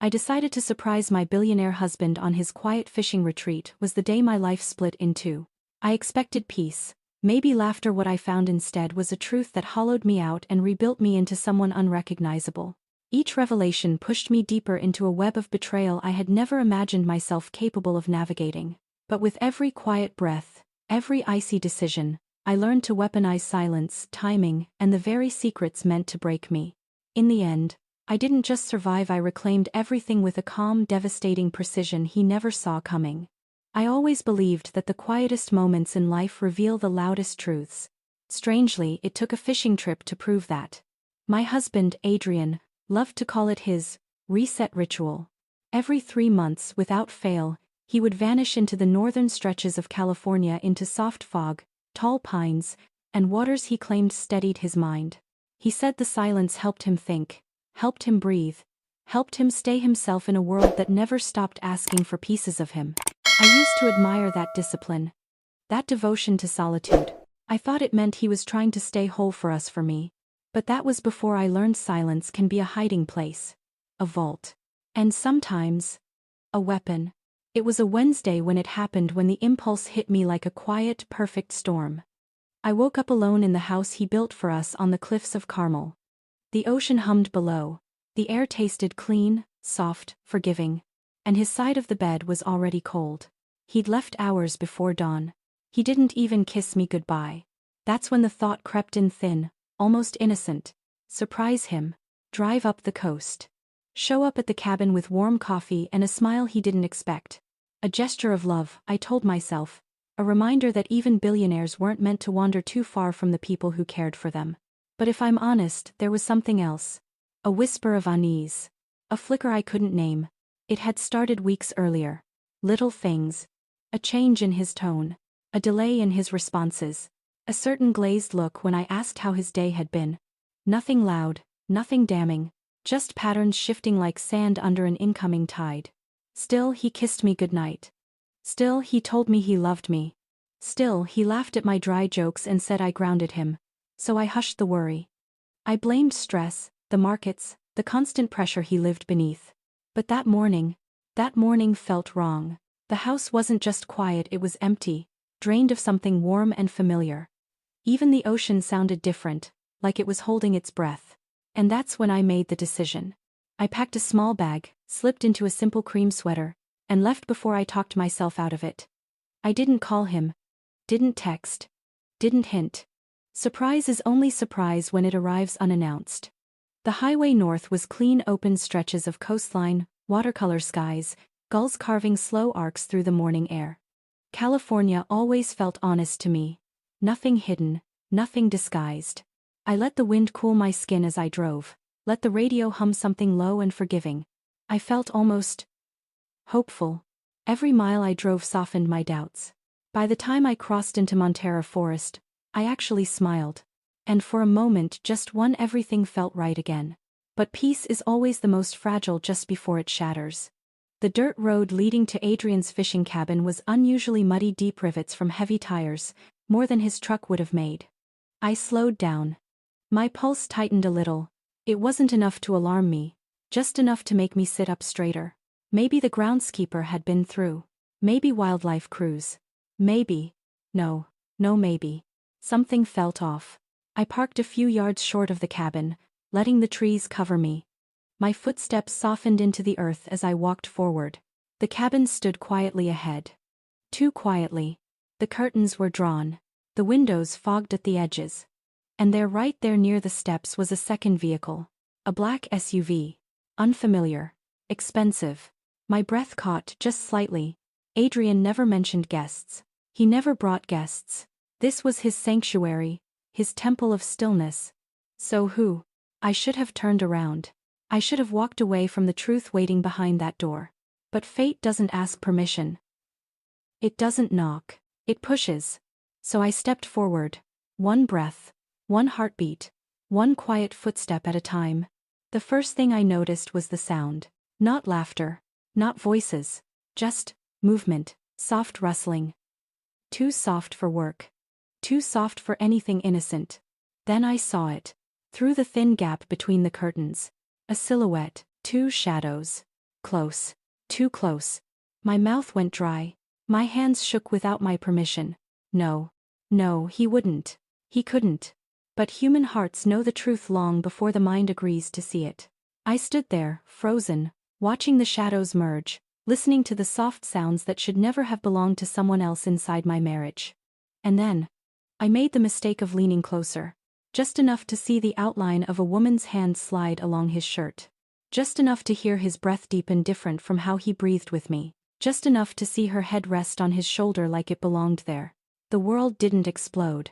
I decided to surprise my billionaire husband on his quiet fishing retreat. Was the day my life split in two. I expected peace, maybe laughter. What I found instead was a truth that hollowed me out and rebuilt me into someone unrecognizable. Each revelation pushed me deeper into a web of betrayal I had never imagined myself capable of navigating. But with every quiet breath, every icy decision, I learned to weaponize silence, timing, and the very secrets meant to break me. In the end, I didn't just survive, I reclaimed everything with a calm, devastating precision he never saw coming. I always believed that the quietest moments in life reveal the loudest truths. Strangely, it took a fishing trip to prove that. My husband, Adrian, loved to call it his reset ritual. Every 3 months, without fail, he would vanish into the northern stretches of California, into soft fog, tall pines, and waters he claimed steadied his mind. He said the silence helped him think, helped him breathe, helped him stay himself in a world that never stopped asking for pieces of him. I used to admire that discipline, that devotion to solitude. I thought it meant he was trying to stay whole for us, for me. But that was before I learned silence can be a hiding place, a vault, and sometimes, a weapon. It was a Wednesday when it happened, when the impulse hit me like a quiet, perfect storm. I woke up alone in the house he built for us on the cliffs of Carmel. The ocean hummed below, the air tasted clean, soft, forgiving, and his side of the bed was already cold. He'd left hours before dawn. He didn't even kiss me goodbye. That's when the thought crept in, thin, almost innocent. Surprise him. Drive up the coast. Show up at the cabin with warm coffee and a smile he didn't expect. A gesture of love, I told myself. A reminder that even billionaires weren't meant to wander too far from the people who cared for them. But if I'm honest, there was something else. A whisper of unease. A flicker I couldn't name. It had started weeks earlier. Little things. A change in his tone. A delay in his responses. A certain glazed look when I asked how his day had been. Nothing loud, nothing damning. Just patterns shifting like sand under an incoming tide. Still, he kissed me goodnight. Still, he told me he loved me. Still, he laughed at my dry jokes and said I grounded him. So I hushed the worry. I blamed stress, the markets, the constant pressure he lived beneath. But that morning felt wrong. The house wasn't just quiet, it was empty, drained of something warm and familiar. Even the ocean sounded different, like it was holding its breath. And that's when I made the decision. I packed a small bag, slipped into a simple cream sweater, and left before I talked myself out of it. I didn't call him, didn't text, didn't hint. Surprise is only surprise when it arrives unannounced. The highway north was clean, open stretches of coastline, watercolor skies, gulls carving slow arcs through the morning air. California always felt honest to me. Nothing hidden, nothing disguised. I let the wind cool my skin as I drove, let the radio hum something low and forgiving. I felt almost hopeful. Every mile I drove softened my doubts. By the time I crossed into Montera Forest, I actually smiled. And for a moment, just one, everything felt right again. But peace is always the most fragile just before it shatters. The dirt road leading to Adrian's fishing cabin was unusually muddy, deep rivets from heavy tires, more than his truck would have made. I slowed down. My pulse tightened a little. It wasn't enough to alarm me, just enough to make me sit up straighter. Maybe the groundskeeper had been through. Maybe wildlife crews. Maybe. No, maybe. Something felt off. I parked a few yards short of the cabin, letting the trees cover me. My footsteps softened into the earth as I walked forward. The cabin stood quietly ahead. Too quietly. The curtains were drawn. The windows fogged at the edges. And there, right there near the steps, was a second vehicle. A black SUV. Unfamiliar. Expensive. My breath caught just slightly. Adrian never mentioned guests. He never brought guests. This was his sanctuary, his temple of stillness. So who? I should have turned around. I should have walked away from the truth waiting behind that door. But fate doesn't ask permission. It doesn't knock. It pushes. So I stepped forward. One breath. One heartbeat. One quiet footstep at a time. The first thing I noticed was the sound. Not laughter. Not voices. Just movement. Soft rustling. Too soft for work. Too soft for anything innocent. Then I saw it. Through the thin gap between the curtains. A silhouette. Two shadows. Close. Too close. My mouth went dry. My hands shook without my permission. No. No, he wouldn't. He couldn't. But human hearts know the truth long before the mind agrees to see it. I stood there, frozen, watching the shadows merge, listening to the soft sounds that should never have belonged to someone else inside my marriage. And then, I made the mistake of leaning closer. Just enough to see the outline of a woman's hand slide along his shirt. Just enough to hear his breath deepen different from how he breathed with me. Just enough to see her head rest on his shoulder like it belonged there. The world didn't explode.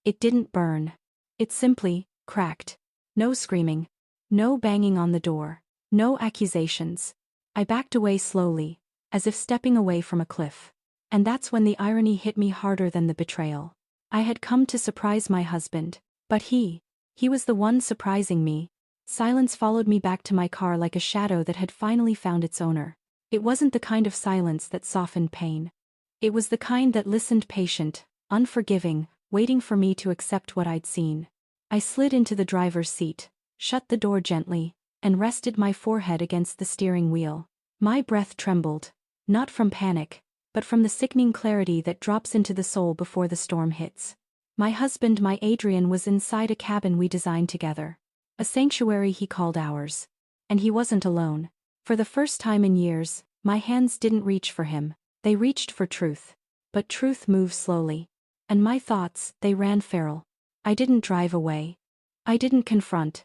It didn't burn. It simply cracked. No screaming. No banging on the door. No accusations. I backed away slowly, as if stepping away from a cliff. And that's when the irony hit me harder than the betrayal. I had come to surprise my husband, but he was the one surprising me. Silence followed me back to my car like a shadow that had finally found its owner. It wasn't the kind of silence that softened pain. It was the kind that listened, patient, unforgiving, waiting for me to accept what I'd seen. I slid into the driver's seat, shut the door gently, and rested my forehead against the steering wheel. My breath trembled, not from panic, but from the sickening clarity that drops into the soul before the storm hits. My husband, my Adrian, was inside a cabin we designed together. A sanctuary he called ours. And he wasn't alone. For the first time in years, my hands didn't reach for him. They reached for truth. But truth moves slowly. And my thoughts, they ran feral. I didn't drive away. I didn't confront.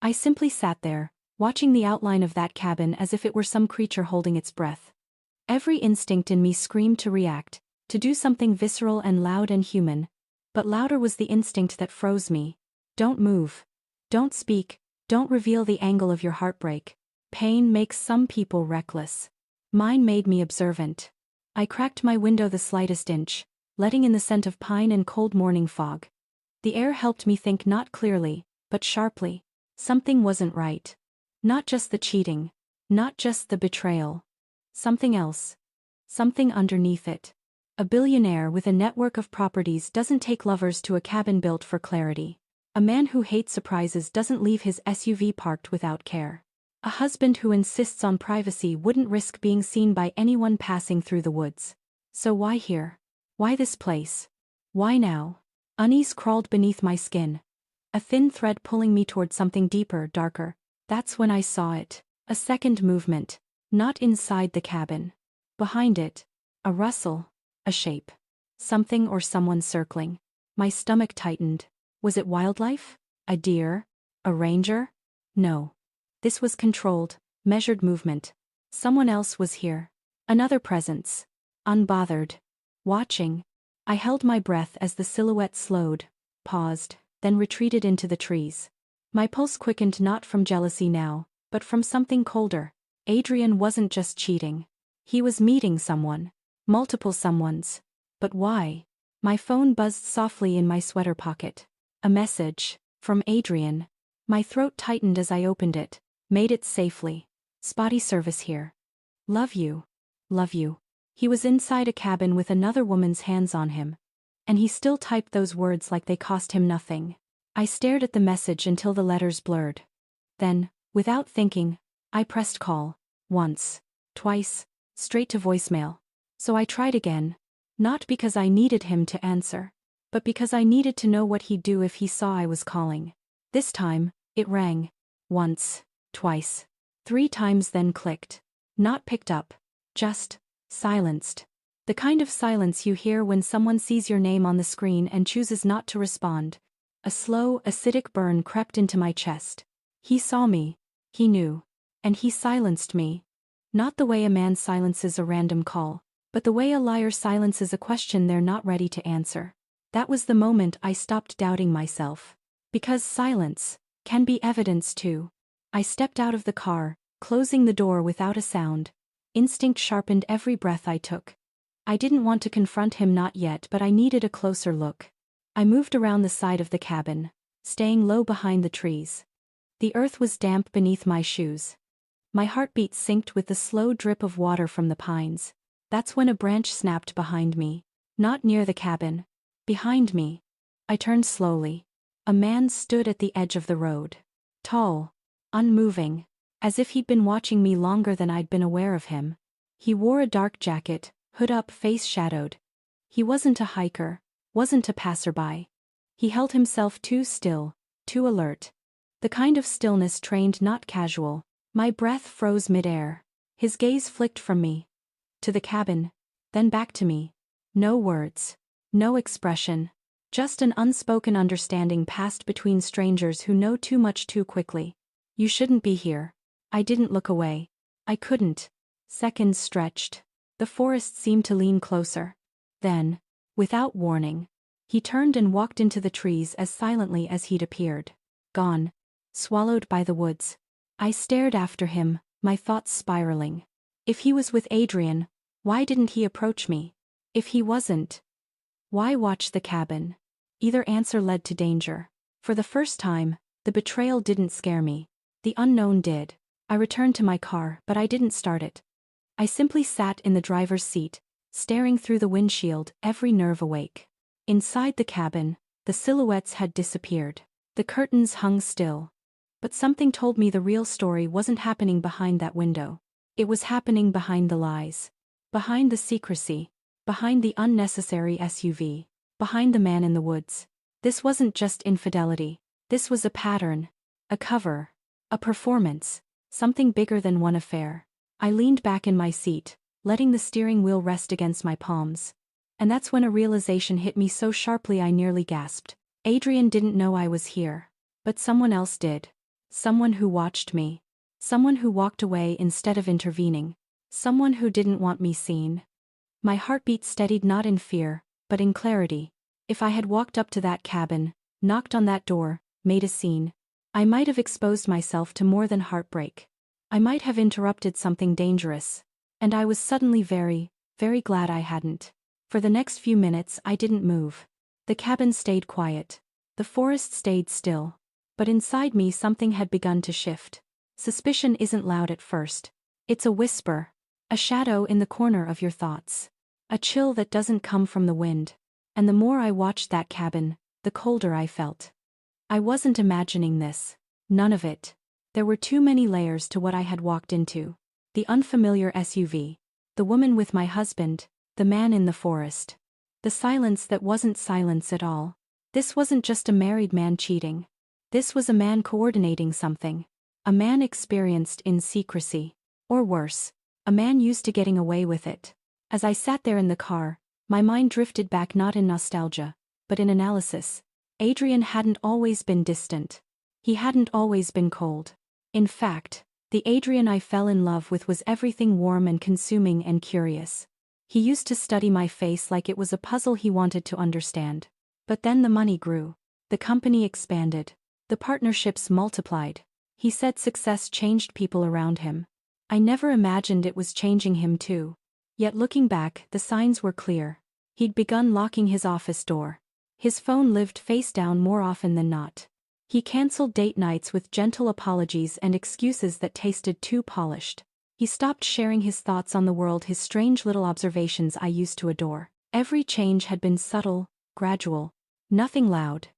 I simply sat there, watching the outline of that cabin as if it were some creature holding its breath. Every instinct in me screamed to react, to do something visceral and loud and human. But louder was the instinct that froze me. Don't move. Don't speak. Don't reveal the angle of your heartbreak. Pain makes some people reckless. Mine made me observant. I cracked my window the slightest inch, letting in the scent of pine and cold morning fog. The air helped me think not clearly, but sharply. Something wasn't right. Not just the cheating. Not just the betrayal. Something else. Something underneath it. A billionaire with a network of properties doesn't take lovers to a cabin built for clarity. A man who hates surprises doesn't leave his SUV parked without care. A husband who insists on privacy wouldn't risk being seen by anyone passing through the woods. So why here? Why this place? Why now? Unease crawled beneath my skin. A thin thread pulling me toward something deeper, darker. That's when I saw it. A second movement. Not inside the cabin. Behind it. A rustle. A shape. Something or someone circling. My stomach tightened. Was it wildlife? A deer? A ranger? No. This was controlled, measured movement. Someone else was here. Another presence. Unbothered. Watching. I held my breath as the silhouette slowed, paused, then retreated into the trees. My pulse quickened not from jealousy now, but from something colder. Adrian wasn't just cheating. He was meeting someone. Multiple someones. But why? My phone buzzed softly in my sweater pocket. A message. From Adrian. My throat tightened as I opened it. Made it safely. Spotty service here. Love you. Love you. He was inside a cabin with another woman's hands on him. And he still typed those words like they cost him nothing. I stared at the message until the letters blurred. Then, without thinking, I pressed call. Once. Twice. Straight to voicemail. So I tried again. Not because I needed him to answer, but because I needed to know what he'd do if he saw I was calling. This time, it rang. Once. Twice. 3 times, then clicked. Not picked up. Just silenced. The kind of silence you hear when someone sees your name on the screen and chooses not to respond. A slow, acidic burn crept into my chest. He saw me. He knew. And he silenced me. Not the way a man silences a random call, but the way a liar silences a question they're not ready to answer. That was the moment I stopped doubting myself. Because silence can be evidence too. I stepped out of the car, closing the door without a sound. Instinct sharpened every breath I took. I didn't want to confront him, not yet, but I needed a closer look. I moved around the side of the cabin, staying low behind the trees. The earth was damp beneath my shoes. My heartbeat synced with the slow drip of water from the pines. That's when a branch snapped behind me. Not near the cabin. Behind me. I turned slowly. A man stood at the edge of the road. Tall. Unmoving. as if he'd been watching me longer than I'd been aware of him. He wore a dark jacket, hood up, face shadowed. He wasn't a hiker, wasn't a passerby. He held himself too still, too alert. The kind of stillness trained, not casual. My breath froze mid-air. His gaze flicked from me to the cabin, then back to me. No words, no expression, just an unspoken understanding passed between strangers who know too much too quickly. You shouldn't be here. I didn't look away. I couldn't. Seconds stretched. The forest seemed to lean closer. Then, without warning, he turned and walked into the trees as silently as he'd appeared. Gone. Swallowed by the woods. I stared after him, my thoughts spiraling. If he was with Adrian, why didn't he approach me? If he wasn't, why watch the cabin? Either answer led to danger. For the first time, the betrayal didn't scare me. The unknown did. I returned to my car, but I didn't start it. I simply sat in the driver's seat, staring through the windshield, every nerve awake. Inside the cabin, the silhouettes had disappeared. The curtains hung still. But something told me the real story wasn't happening behind that window. It was happening behind the lies. Behind the secrecy. Behind the unnecessary SUV. Behind the man in the woods. This wasn't just infidelity. This was a pattern. A cover. A performance. Something bigger than one affair. I leaned back in my seat, letting the steering wheel rest against my palms. And that's when a realization hit me so sharply I nearly gasped. Adrian didn't know I was here. But someone else did. Someone who watched me. Someone who walked away instead of intervening. Someone who didn't want me seen. My heartbeat steadied, not in fear, but in clarity. If I had walked up to that cabin, knocked on that door, made a scene, I might have exposed myself to more than heartbreak. I might have interrupted something dangerous. And I was suddenly very, very glad I hadn't. For the next few minutes I didn't move. The cabin stayed quiet. The forest stayed still. But inside me something had begun to shift. Suspicion isn't loud at first. It's a whisper. A shadow in the corner of your thoughts. A chill that doesn't come from the wind. And the more I watched that cabin, the colder I felt. I wasn't imagining this. None of it. There were too many layers to what I had walked into. The unfamiliar SUV. The woman with my husband. The man in the forest. The silence that wasn't silence at all. This wasn't just a married man cheating. This was a man coordinating something. A man experienced in secrecy. Or worse, a man used to getting away with it. As I sat there in the car, my mind drifted back, not in nostalgia, but in analysis. Adrian hadn't always been distant. He hadn't always been cold. In fact, the Adrian I fell in love with was everything warm and consuming and curious. He used to study my face like it was a puzzle he wanted to understand. But then the money grew. The company expanded. The partnerships multiplied. He said success changed people around him. I never imagined it was changing him too. Yet looking back, the signs were clear. He'd begun locking his office door. His phone lived face down more often than not. He canceled date nights with gentle apologies and excuses that tasted too polished. He stopped sharing his thoughts on the world, his strange little observations I used to adore. Every change had been subtle, gradual. Nothing loud.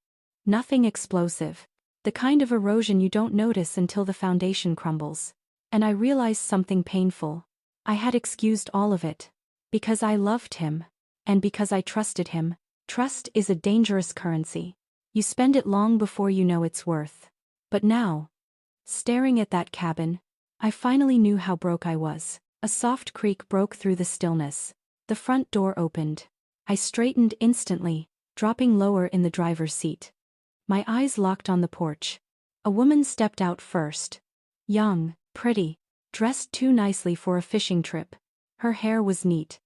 Nothing explosive. The kind of erosion you don't notice until the foundation crumbles. And I realized something painful. I had excused all of it. Because I loved him. And because I trusted him. Trust is a dangerous currency. You spend it long before you know its worth. But now, staring at that cabin, I finally knew how broke I was. A soft creak broke through the stillness. The front door opened. I straightened instantly, dropping lower in the driver's seat. My eyes locked on the porch. A woman stepped out first. Young, pretty, dressed too nicely for a fishing trip. Her hair was neat.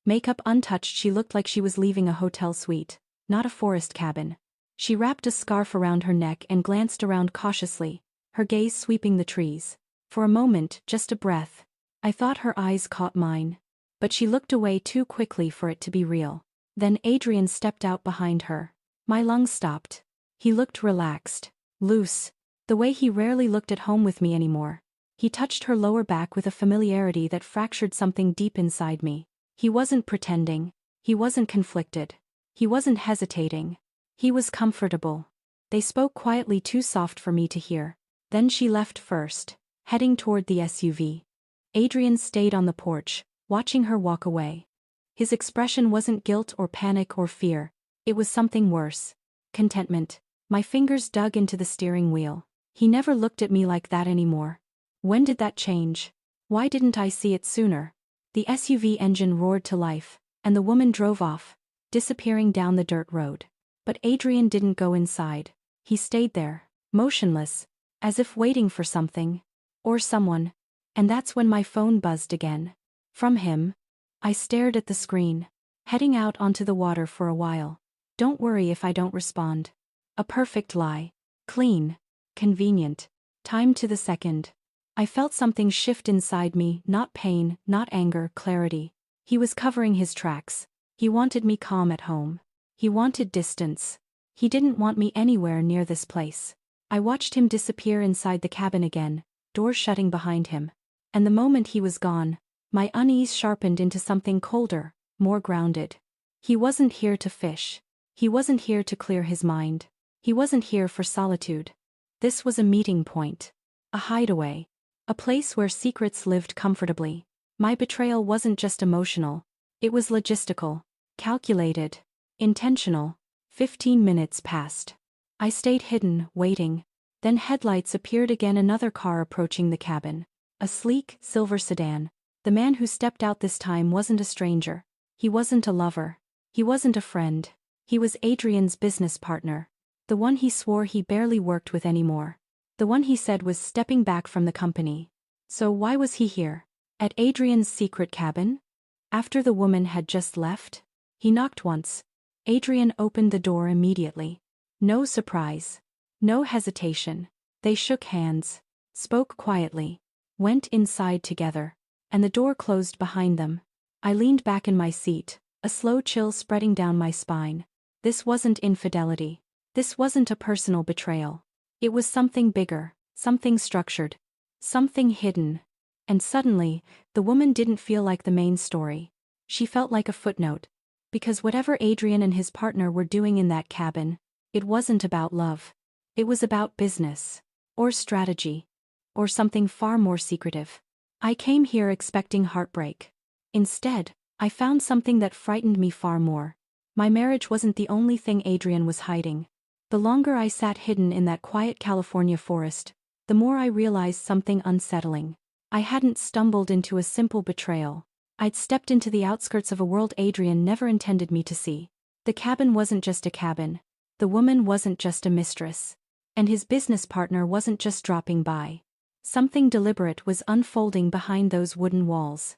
Makeup untouched, she looked like she was leaving a hotel suite, not a forest cabin. She wrapped a scarf around her neck and glanced around cautiously, her gaze sweeping the trees. For a moment, just a breath, I thought her eyes caught mine. But she looked away too quickly for it to be real. Then Adrian stepped out behind her. My lungs stopped. He looked relaxed, loose, the way he rarely looked at home with me anymore. He touched her lower back with a familiarity that fractured something deep inside me. He wasn't pretending. He wasn't conflicted. He wasn't hesitating. He was comfortable. They spoke quietly, too soft for me to hear. Then she left first. heading toward the SUV. Adrian stayed on the porch, watching her walk away. His expression wasn't guilt or panic or fear, it was something worse. Contentment. My fingers dug into the steering wheel. He never looked at me like that anymore. When did that change? Why didn't I see it sooner? The SUV engine roared to life, and the woman drove off, disappearing down the dirt road. But Adrian didn't go inside. He stayed there, motionless, as if waiting for something. Or someone. And that's when my phone buzzed again. From him. I stared at the screen. Heading out onto the water for a while. Don't worry if I don't respond. A perfect lie. Clean. Convenient. Time to the second. I felt something shift inside me, not pain, not anger, clarity. He was covering his tracks. He wanted me calm at home. He wanted distance. He didn't want me anywhere near this place. I watched him disappear inside the cabin again, doors shutting behind him. And the moment he was gone, my unease sharpened into something colder, more grounded. He wasn't here to fish. He wasn't here to clear his mind. He wasn't here for solitude. This was a meeting point. A hideaway. A place where secrets lived comfortably. My betrayal wasn't just emotional. It was logistical. Calculated. Intentional. 15 minutes passed. I stayed hidden, waiting. Then headlights appeared again, another car approaching the cabin. A sleek, silver sedan. The man who stepped out this time wasn't a stranger. He wasn't a lover. He wasn't a friend. He was Adrian's business partner. The one he swore he barely worked with anymore. The one he said was stepping back from the company. So why was he here? At Adrian's secret cabin? After the woman had just left? He knocked once. Adrian opened the door immediately. No surprise. No hesitation. They shook hands. Spoke quietly. Went inside together. And the door closed behind them. I leaned back in my seat, a slow chill spreading down my spine. This wasn't infidelity. This wasn't a personal betrayal. It was something bigger, something structured, something hidden. And suddenly, the woman didn't feel like the main story. She felt like a footnote. Because whatever Adrian and his partner were doing in that cabin, it wasn't about love. It was about business. Or strategy. Or something far more secretive. I came here expecting heartbreak. Instead, I found something that frightened me far more. My marriage wasn't the only thing Adrian was hiding. The longer I sat hidden in that quiet California forest, the more I realized something unsettling. I hadn't stumbled into a simple betrayal. I'd stepped into the outskirts of a world Adrian never intended me to see. The cabin wasn't just a cabin. The woman wasn't just a mistress. And his business partner wasn't just dropping by. Something deliberate was unfolding behind those wooden walls.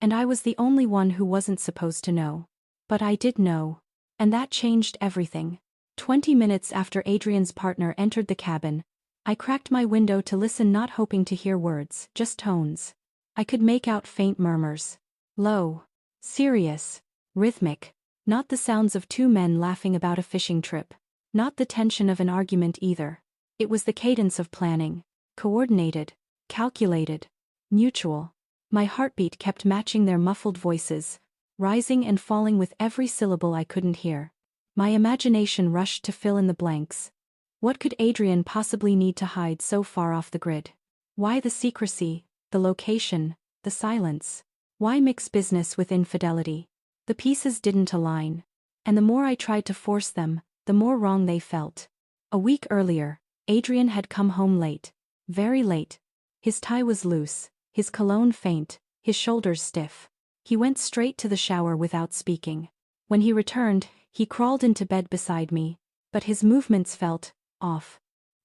And I was the only one who wasn't supposed to know. But I did know. And that changed everything. 20 minutes after Adrian's partner entered the cabin, I cracked my window to listen, not hoping to hear words, just tones. I could make out faint murmurs. Low. Serious. Rhythmic. Not the sounds of two men laughing about a fishing trip. Not the tension of an argument either. It was the cadence of planning. Coordinated. Calculated. Mutual. My heartbeat kept matching their muffled voices, rising and falling with every syllable I couldn't hear. My imagination rushed to fill in the blanks. What could Adrian possibly need to hide so far off the grid? Why the secrecy, the location, the silence? Why mix business with infidelity? The pieces didn't align. And the more I tried to force them, the more wrong they felt. A week earlier, Adrian had come home late. Very late. His tie was loose, his cologne faint, his shoulders stiff. He went straight to the shower without speaking. When he returned, he crawled into bed beside me, but his movements felt off.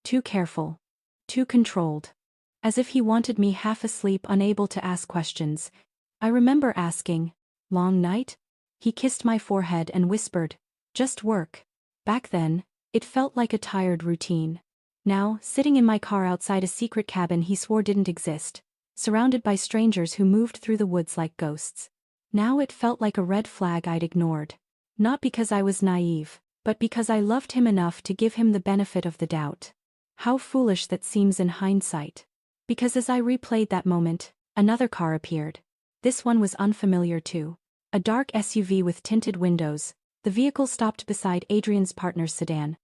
Too careful. Too controlled. As if he wanted me half asleep, unable to ask questions. I remember asking, "Long night?" He kissed my forehead and whispered, "Just work." Back then, it felt like a tired routine. Now, sitting in my car outside a secret cabin he swore didn't exist, surrounded by strangers who moved through the woods like ghosts. Now it felt like a red flag I'd ignored. Not because I was naive, but because I loved him enough to give him the benefit of the doubt. How foolish that seems in hindsight. Because as I replayed that moment, another car appeared. This one was unfamiliar too. A dark SUV with tinted windows. The vehicle stopped beside Adrian's partner's sedan.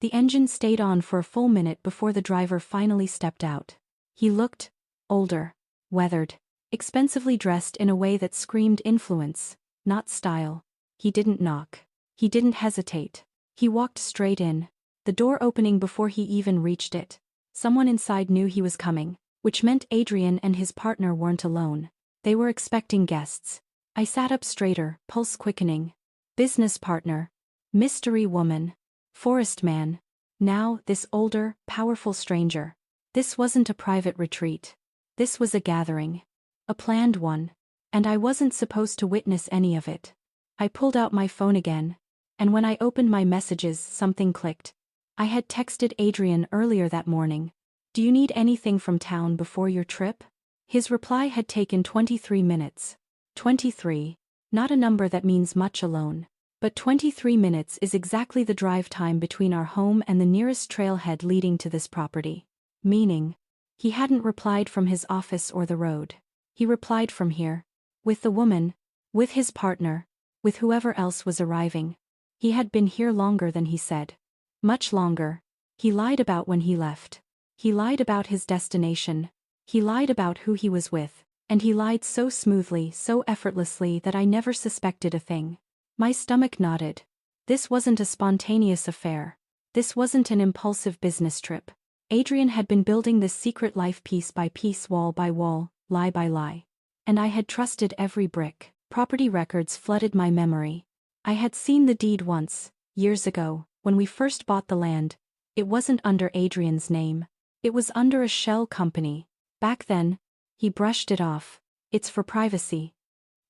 The engine stayed on for a full minute before the driver finally stepped out. He looked Older. Weathered. Expensively dressed in a way that screamed influence, not style. He didn't knock. He didn't hesitate. He walked straight in, the door opening before he even reached it. Someone inside knew he was coming, which meant Adrian and his partner weren't alone. They were expecting guests. I sat up straighter, pulse quickening. Business partner. Mystery woman. Forest man. Now, this older, powerful stranger. This wasn't a private retreat. This was a gathering. A planned one. And I wasn't supposed to witness any of it. I pulled out my phone again. And when I opened my messages, something clicked. I had texted Adrian earlier that morning. Do you need anything from town before your trip? His reply had taken 23 minutes. 23. Not a number that means much alone. But 23 minutes is exactly the drive time between our home and the nearest trailhead leading to this property. Meaning, he hadn't replied from his office or the road. He replied from here. With the woman. With his partner. With whoever else was arriving. He had been here longer than he said. Much longer. He lied about when he left. He lied about his destination. He lied about who he was with. And he lied so smoothly, so effortlessly that I never suspected a thing. My stomach nodded. This wasn't a spontaneous affair. This wasn't an impulsive business trip. Adrian had been building this secret life piece by piece, wall by wall, lie by lie. And I had trusted every brick. Property records flooded my memory. I had seen the deed once, years ago, when we first bought the land. It wasn't under Adrian's name. It was under a shell company. Back then, he brushed it off. It's for privacy.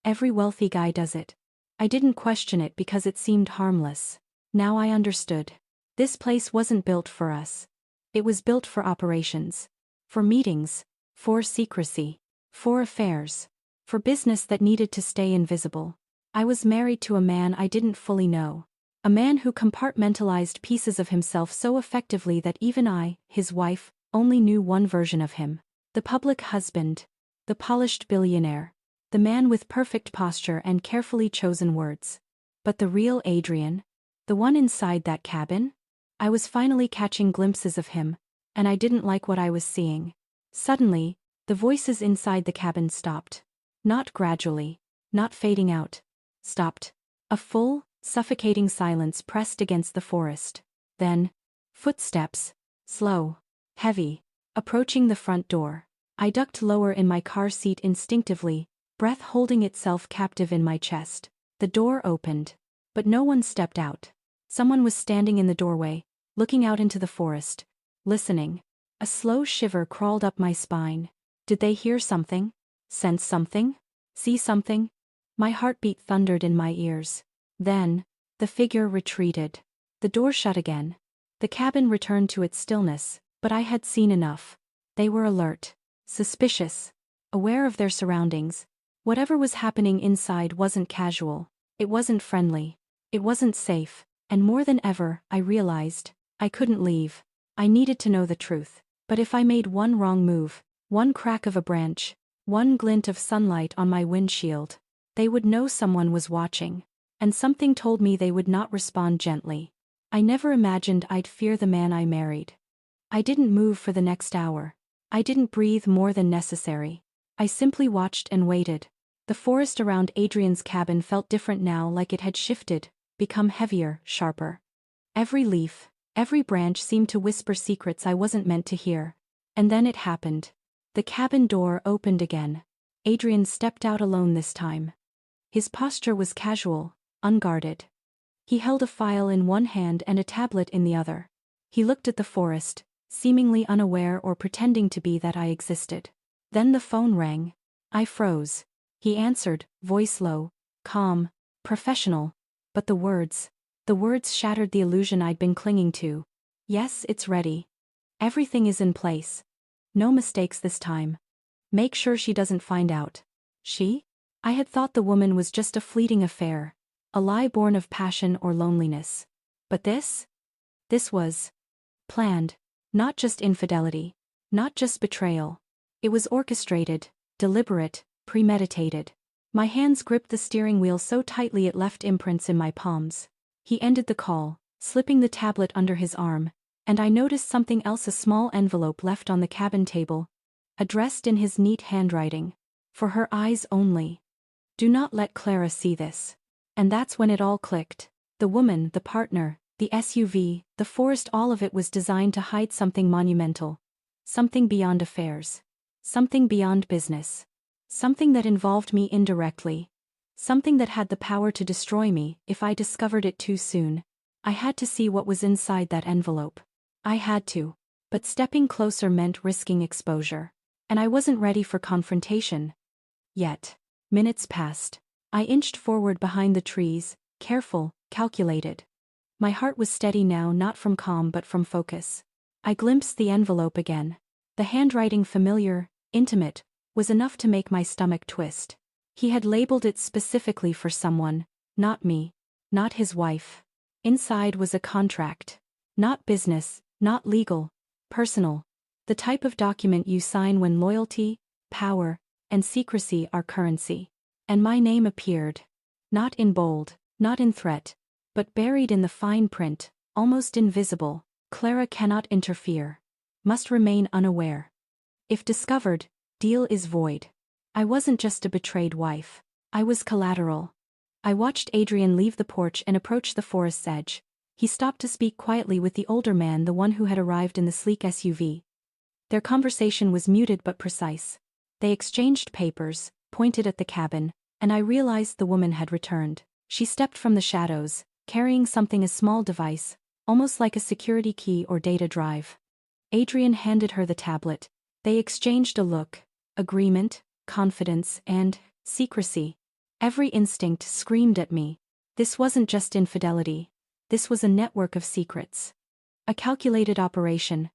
Every wealthy guy does it. I didn't question it because it seemed harmless. Now I understood. This place wasn't built for us. It was built for operations. For meetings. For secrecy. For affairs. For business that needed to stay invisible. I was married to a man I didn't fully know. A man who compartmentalized pieces of himself so effectively that even I, his wife, only knew one version of him. The public husband. The polished billionaire. The man with perfect posture and carefully chosen words. But the real Adrian? The one inside that cabin? I was finally catching glimpses of him, and I didn't like what I was seeing. Suddenly, the voices inside the cabin stopped. Not gradually. Not fading out. Stopped. A full, suffocating silence pressed against the forest. Then, footsteps. Slow. Heavy. Approaching the front door. I ducked lower in my car seat instinctively, breath holding itself captive in my chest. The door opened. But no one stepped out. Someone was standing in the doorway, looking out into the forest, listening. A slow shiver crawled up my spine. Did they hear something? Sense something? See something? My heartbeat thundered in my ears. Then, the figure retreated. The door shut again. The cabin returned to its stillness, but I had seen enough. They were alert. Suspicious. Aware of their surroundings. Whatever was happening inside wasn't casual. It wasn't friendly. It wasn't safe. And more than ever, I realized, I couldn't leave. I needed to know the truth. But if I made one wrong move, one crack of a branch, one glint of sunlight on my windshield, they would know someone was watching. And something told me they would not respond gently. I never imagined I'd fear the man I married. I didn't move for the next hour. I didn't breathe more than necessary. I simply watched and waited. The forest around Adrian's cabin felt different now, like it had shifted, become heavier, sharper. Every leaf, every branch seemed to whisper secrets I wasn't meant to hear. And then it happened. The cabin door opened again. Adrian stepped out alone this time. His posture was casual, unguarded. He held a file in one hand and a tablet in the other. He looked at the forest, seemingly unaware or pretending to be that I existed. Then the phone rang. I froze. He answered, voice low, calm, professional. But the words shattered the illusion I'd been clinging to. Yes, it's ready. Everything is in place. No mistakes this time. Make sure she doesn't find out. She? I had thought the woman was just a fleeting affair, a lie born of passion or loneliness. But this? This was planned. Not just infidelity. Not just betrayal. It was orchestrated, deliberate, premeditated. My hands gripped the steering wheel so tightly it left imprints in my palms. He ended the call, slipping the tablet under his arm, and I noticed something else, a small envelope left on the cabin table. addressed in his neat handwriting. For her eyes only. Do not let Clara see this. And that's when it all clicked. The woman, the partner, the SUV, the forest, all of it was designed to hide something monumental. Something beyond affairs. Something beyond business. Something that involved me indirectly. Something that had the power to destroy me if I discovered it too soon. I had to see what was inside that envelope. I had to. But stepping closer meant risking exposure. And I wasn't ready for confrontation. Yet. Minutes passed. I inched forward behind the trees, careful, calculated. My heart was steady now, not from calm but from focus. I glimpsed the envelope again. The handwriting, familiar, intimate, was enough to make my stomach twist. He had labeled it specifically for someone, not me, not his wife. Inside was a contract. Not business, not legal, personal. The type of document you sign when loyalty, power, and secrecy are currency. And my name appeared. Not in bold, not in threat, but buried in the fine print, almost invisible. Clara cannot interfere. Must remain unaware. If discovered, deal is void. I wasn't just a betrayed wife. I was collateral. I watched Adrian leave the porch and approach the forest's edge. He stopped to speak quietly with the older man, the one who had arrived in the sleek SUV. Their conversation was muted but precise. They exchanged papers, pointed at the cabin, and I realized the woman had returned. She stepped from the shadows, carrying something, a small device, almost like a security key or data drive. Adrian handed her the tablet. They exchanged a look. Agreement, confidence, and secrecy. Every instinct screamed at me. This wasn't just infidelity. This was a network of secrets. A calculated operation.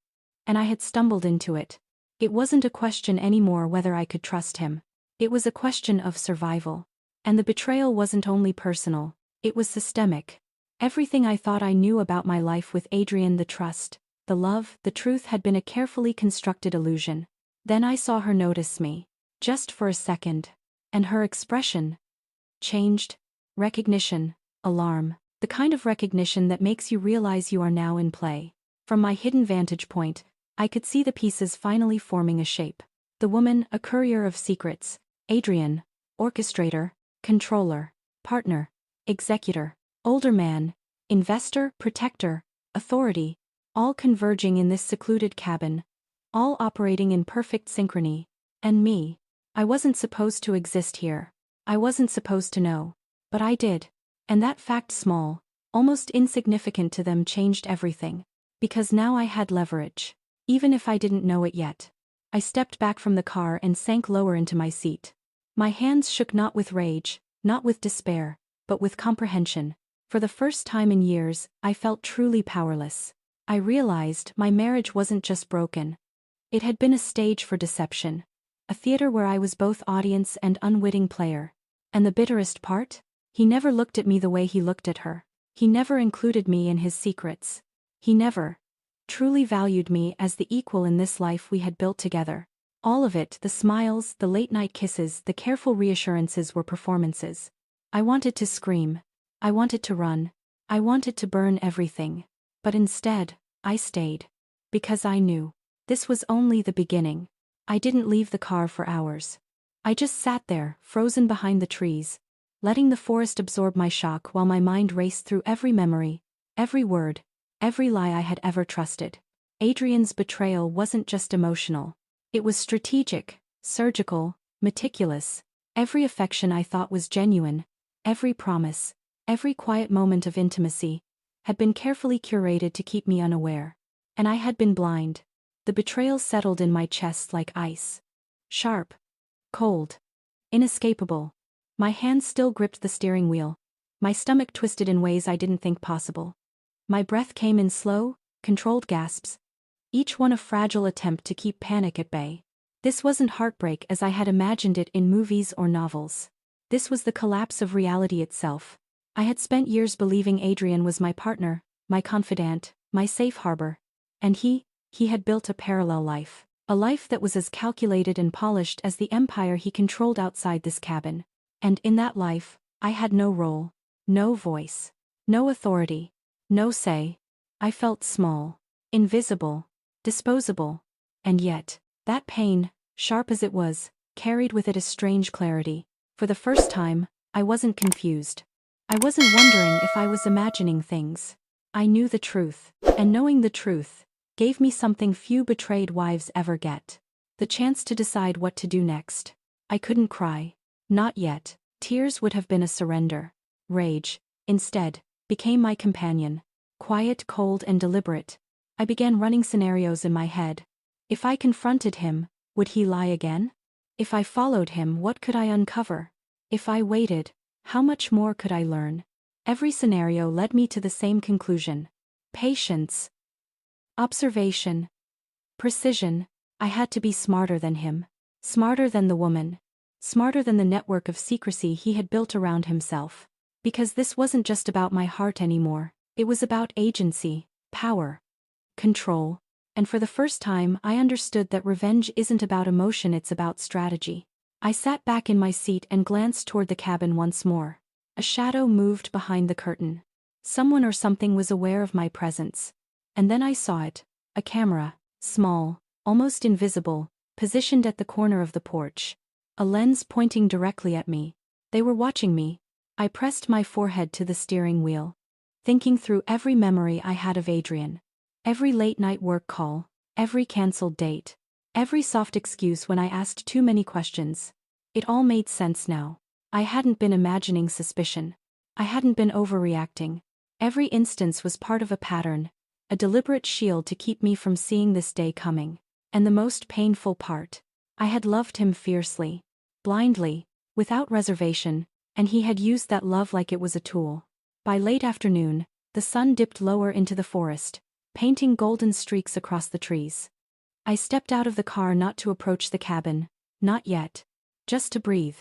And I had stumbled into it. It wasn't a question anymore whether I could trust him. It was a question of survival. And the betrayal wasn't only personal, it was systemic. Everything I thought I knew about my life with Adrian, the trust, the love, the truth, had been a carefully constructed illusion. Then I saw her notice me. Just for a second. And her expression changed. Recognition, alarm, the kind of recognition that makes you realize you are now in play. From my hidden vantage point, I could see the pieces finally forming a shape. The woman, a courier of secrets. Adrian, orchestrator, controller, partner, executor, older man, investor, protector, authority, all converging in this secluded cabin, all operating in perfect synchrony. And me. I wasn't supposed to exist here. I wasn't supposed to know. But I did. And that fact, small, almost insignificant to them, changed everything. Because now I had leverage. Even if I didn't know it yet. I stepped back from the car and sank lower into my seat. My hands shook, not with rage, not with despair, but with comprehension. For the first time in years, I felt truly powerless. I realized my marriage wasn't just broken. It had been a stage for deception. A theater where I was both audience and unwitting player. And the bitterest part? He never looked at me the way he looked at her. He never included me in his secrets. He never truly valued me as the equal in this life we had built together. All of it, the smiles, the late-night kisses, the careful reassurances, were performances. I wanted to scream. I wanted to run. I wanted to burn everything. But instead, I stayed. Because I knew. This was only the beginning. I didn't leave the car for hours. I just sat there, frozen behind the trees, letting the forest absorb my shock while my mind raced through every memory, every word, every lie I had ever trusted. Adrian's betrayal wasn't just emotional. It was strategic, surgical, meticulous. Every affection I thought was genuine, every promise, every quiet moment of intimacy, had been carefully curated to keep me unaware. And I had been blind. The betrayal settled in my chest like ice. Sharp. Cold. Inescapable. My hands still gripped the steering wheel. My stomach twisted in ways I didn't think possible. My breath came in slow, controlled gasps. Each one a fragile attempt to keep panic at bay. This wasn't heartbreak as I had imagined it in movies or novels. This was the collapse of reality itself. I had spent years believing Adrian was my partner, my confidant, my safe harbor. And he had built a parallel life. A life that was as calculated and polished as the empire he controlled outside this cabin. And in that life, I had no role, no voice, no authority, no say. I felt small, invisible, disposable. And yet, that pain, sharp as it was, carried with it a strange clarity. For the first time, I wasn't confused. I wasn't wondering if I was imagining things. I knew the truth, and knowing the truth gave me something few betrayed wives ever get: the chance to decide what to do next. I couldn't cry. Not yet. Tears would have been a surrender. Rage, instead, became my companion. Quiet, cold, and deliberate. I began running scenarios in my head. If I confronted him, would he lie again? If I followed him, what could I uncover? If I waited, how much more could I learn? Every scenario led me to the same conclusion: patience, observation, precision. I had to be smarter than him. Smarter than the woman. Smarter than the network of secrecy he had built around himself. Because this wasn't just about my heart anymore. It was about agency, power, control. And for the first time, I understood that revenge isn't about emotion, it's about strategy. I sat back in my seat and glanced toward the cabin once more. A shadow moved behind the curtain. Someone or something was aware of my presence. And then I saw it. A camera, small, almost invisible, positioned at the corner of the porch. A lens pointing directly at me. They were watching me. I pressed my forehead to the steering wheel, thinking through every memory I had of Adrian. Every late-night work call, every cancelled date, every soft excuse when I asked too many questions. It all made sense now. I hadn't been imagining suspicion. I hadn't been overreacting. Every instance was part of a pattern, a deliberate shield to keep me from seeing this day coming. And the most painful part: I had loved him fiercely, blindly, without reservation, and he had used that love like it was a tool. By late afternoon, the sun dipped lower into the forest, painting golden streaks across the trees. I stepped out of the car, not to approach the cabin, not yet. Just to breathe.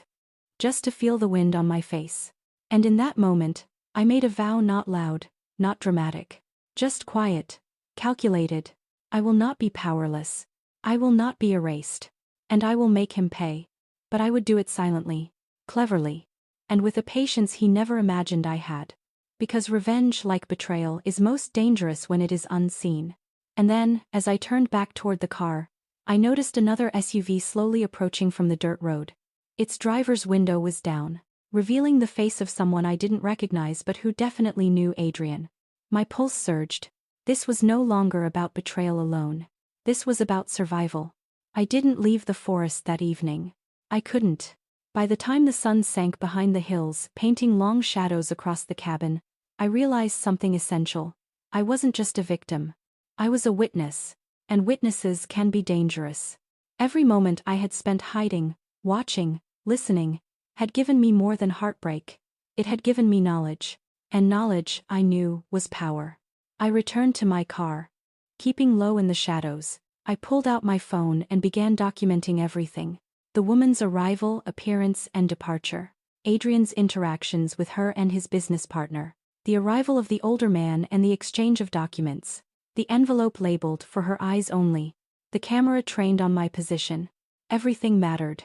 Just to feel the wind on my face. And in that moment, I made a vow, not loud, not dramatic. Just quiet, calculated. I will not be powerless. I will not be erased. And I will make him pay. But I would do it silently, cleverly, and with a patience he never imagined I had. Because revenge, like betrayal, is most dangerous when it is unseen. And then, as I turned back toward the car, I noticed another SUV slowly approaching from the dirt road. Its driver's window was down, revealing the face of someone I didn't recognize but who definitely knew Adrian. My pulse surged. This was no longer about betrayal alone. This was about survival. I didn't leave the forest that evening. I couldn't. By the time the sun sank behind the hills, painting long shadows across the cabin, I realized something essential. I wasn't just a victim. I was a witness. And witnesses can be dangerous. Every moment I had spent hiding, watching, listening, had given me more than heartbreak. It had given me knowledge. And knowledge, I knew, was power. I returned to my car. Keeping low in the shadows, I pulled out my phone and began documenting everything. The woman's arrival, appearance, and departure. Adrian's interactions with her and his business partner. The arrival of the older man and the exchange of documents. The envelope labeled "for her eyes only." The camera trained on my position. Everything mattered.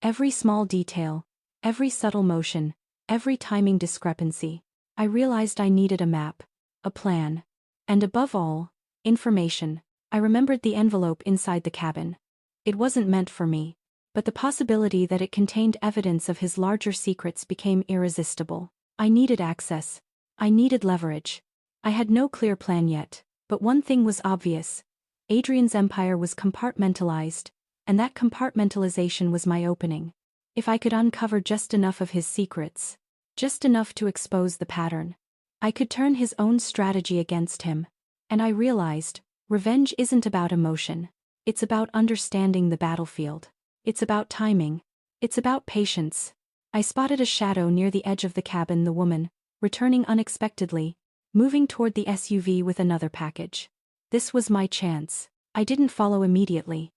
Every small detail. Every subtle motion. Every timing discrepancy. I realized I needed a map. A plan. And above all, information. I remembered the envelope inside the cabin. It wasn't meant for me. But the possibility that it contained evidence of his larger secrets became irresistible. I needed access. I needed leverage. I had no clear plan yet, but one thing was obvious. Adrian's empire was compartmentalized, and that compartmentalization was my opening. If I could uncover just enough of his secrets, just enough to expose the pattern, I could turn his own strategy against him. And I realized, revenge isn't about emotion. It's about understanding the battlefield. It's about timing. It's about patience. I spotted a shadow near the edge of the cabin, the woman, returning unexpectedly, moving toward the SUV with another package. This was my chance. I didn't follow immediately.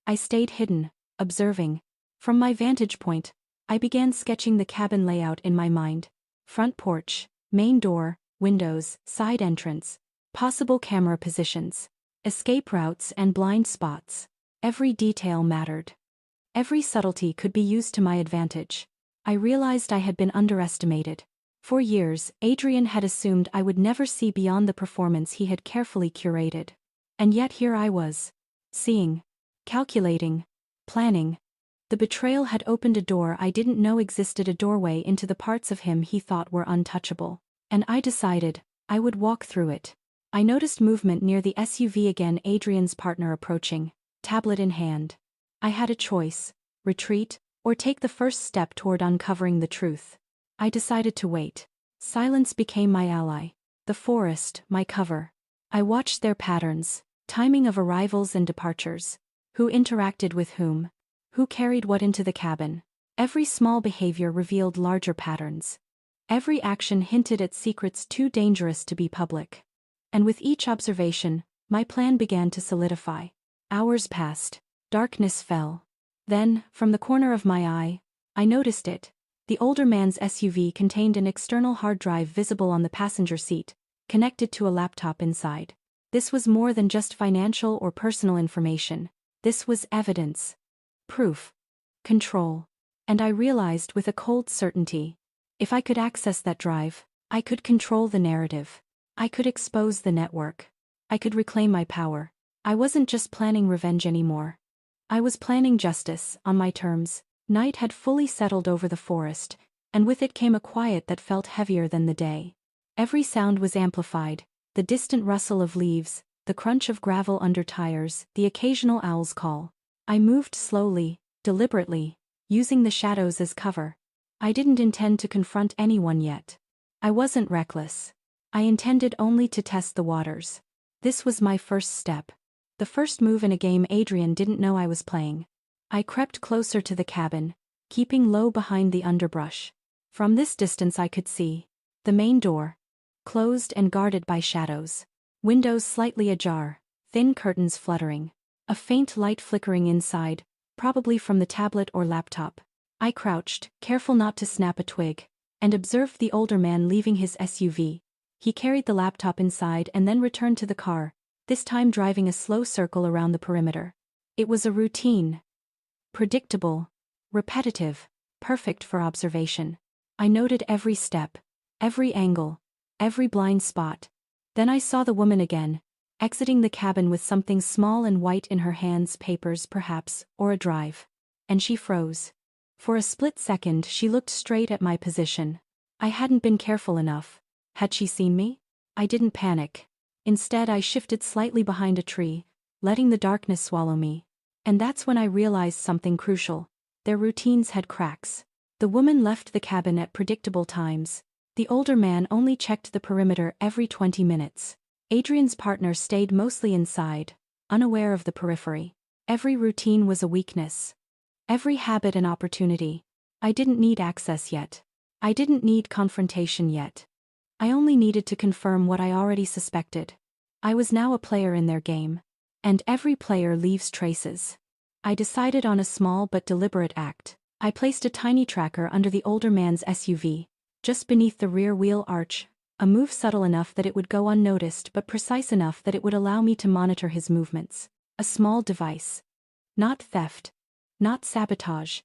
I stayed hidden, observing. From my vantage point, I began sketching the cabin layout in my mind. Front porch, main door, windows, side entrance, possible camera positions, escape routes and blind spots. Every detail mattered. Every subtlety could be used to my advantage. I realized I had been underestimated. For years, Adrian had assumed I would never see beyond the performance he had carefully curated. And yet here I was. Seeing. Calculating. Planning. The betrayal had opened a door I didn't know existed, a doorway into the parts of him he thought were untouchable. And I decided I would walk through it. I noticed movement near the SUV again, Adrian's partner approaching, tablet in hand. I had a choice: retreat, or take the first step toward uncovering the truth. I decided to wait. Silence became my ally. The forest, my cover. I watched their patterns, timing of arrivals and departures. Who interacted with whom? Who carried what into the cabin? Every small behavior revealed larger patterns. Every action hinted at secrets too dangerous to be public. And with each observation, my plan began to solidify. Hours passed. Darkness fell. Then, from the corner of my eye, I noticed it. The older man's SUV contained an external hard drive visible on the passenger seat, connected to a laptop inside. This was more than just financial or personal information. This was evidence. Proof. Control. And I realized with a cold certainty, if I could access that drive, I could control the narrative. I could expose the network. I could reclaim my power. I wasn't just planning revenge anymore. I was planning justice, on my terms. Night had fully settled over the forest, and with it came a quiet that felt heavier than the day. Every sound was amplified: the distant rustle of leaves, the crunch of gravel under tires, the occasional owl's call. I moved slowly, deliberately, using the shadows as cover. I didn't intend to confront anyone yet. I wasn't reckless. I intended only to test the waters. This was my first step. The first move in a game Adrian didn't know I was playing. I crept closer to the cabin, keeping low behind the underbrush. From this distance I could see the main door, closed and guarded by shadows. Windows slightly ajar, thin curtains fluttering. A faint light flickering inside, probably from the tablet or laptop. I crouched, careful not to snap a twig, and observed the older man leaving his SUV. He carried the laptop inside and then returned to the car, this time driving a slow circle around the perimeter. It was a routine. Predictable. Repetitive. Perfect for observation. I noted every step, every angle, every blind spot. Then I saw the woman again, exiting the cabin with something small and white in her hands, papers perhaps, or a drive. And she froze. For a split second she looked straight at my position. I hadn't been careful enough. Had she seen me? I didn't panic. Instead I shifted slightly behind a tree, letting the darkness swallow me. And that's when I realized something crucial. Their routines had cracks. The woman left the cabin at predictable times. The older man only checked the perimeter every 20 minutes. Adrian's partner stayed mostly inside, unaware of the periphery. Every routine was a weakness. Every habit an opportunity. I didn't need access yet. I didn't need confrontation yet. I only needed to confirm what I already suspected. I was now a player in their game. And every player leaves traces. I decided on a small but deliberate act. I placed a tiny tracker under the older man's SUV, just beneath the rear wheel arch, a move subtle enough that it would go unnoticed but precise enough that it would allow me to monitor his movements. A small device. Not theft. Not sabotage.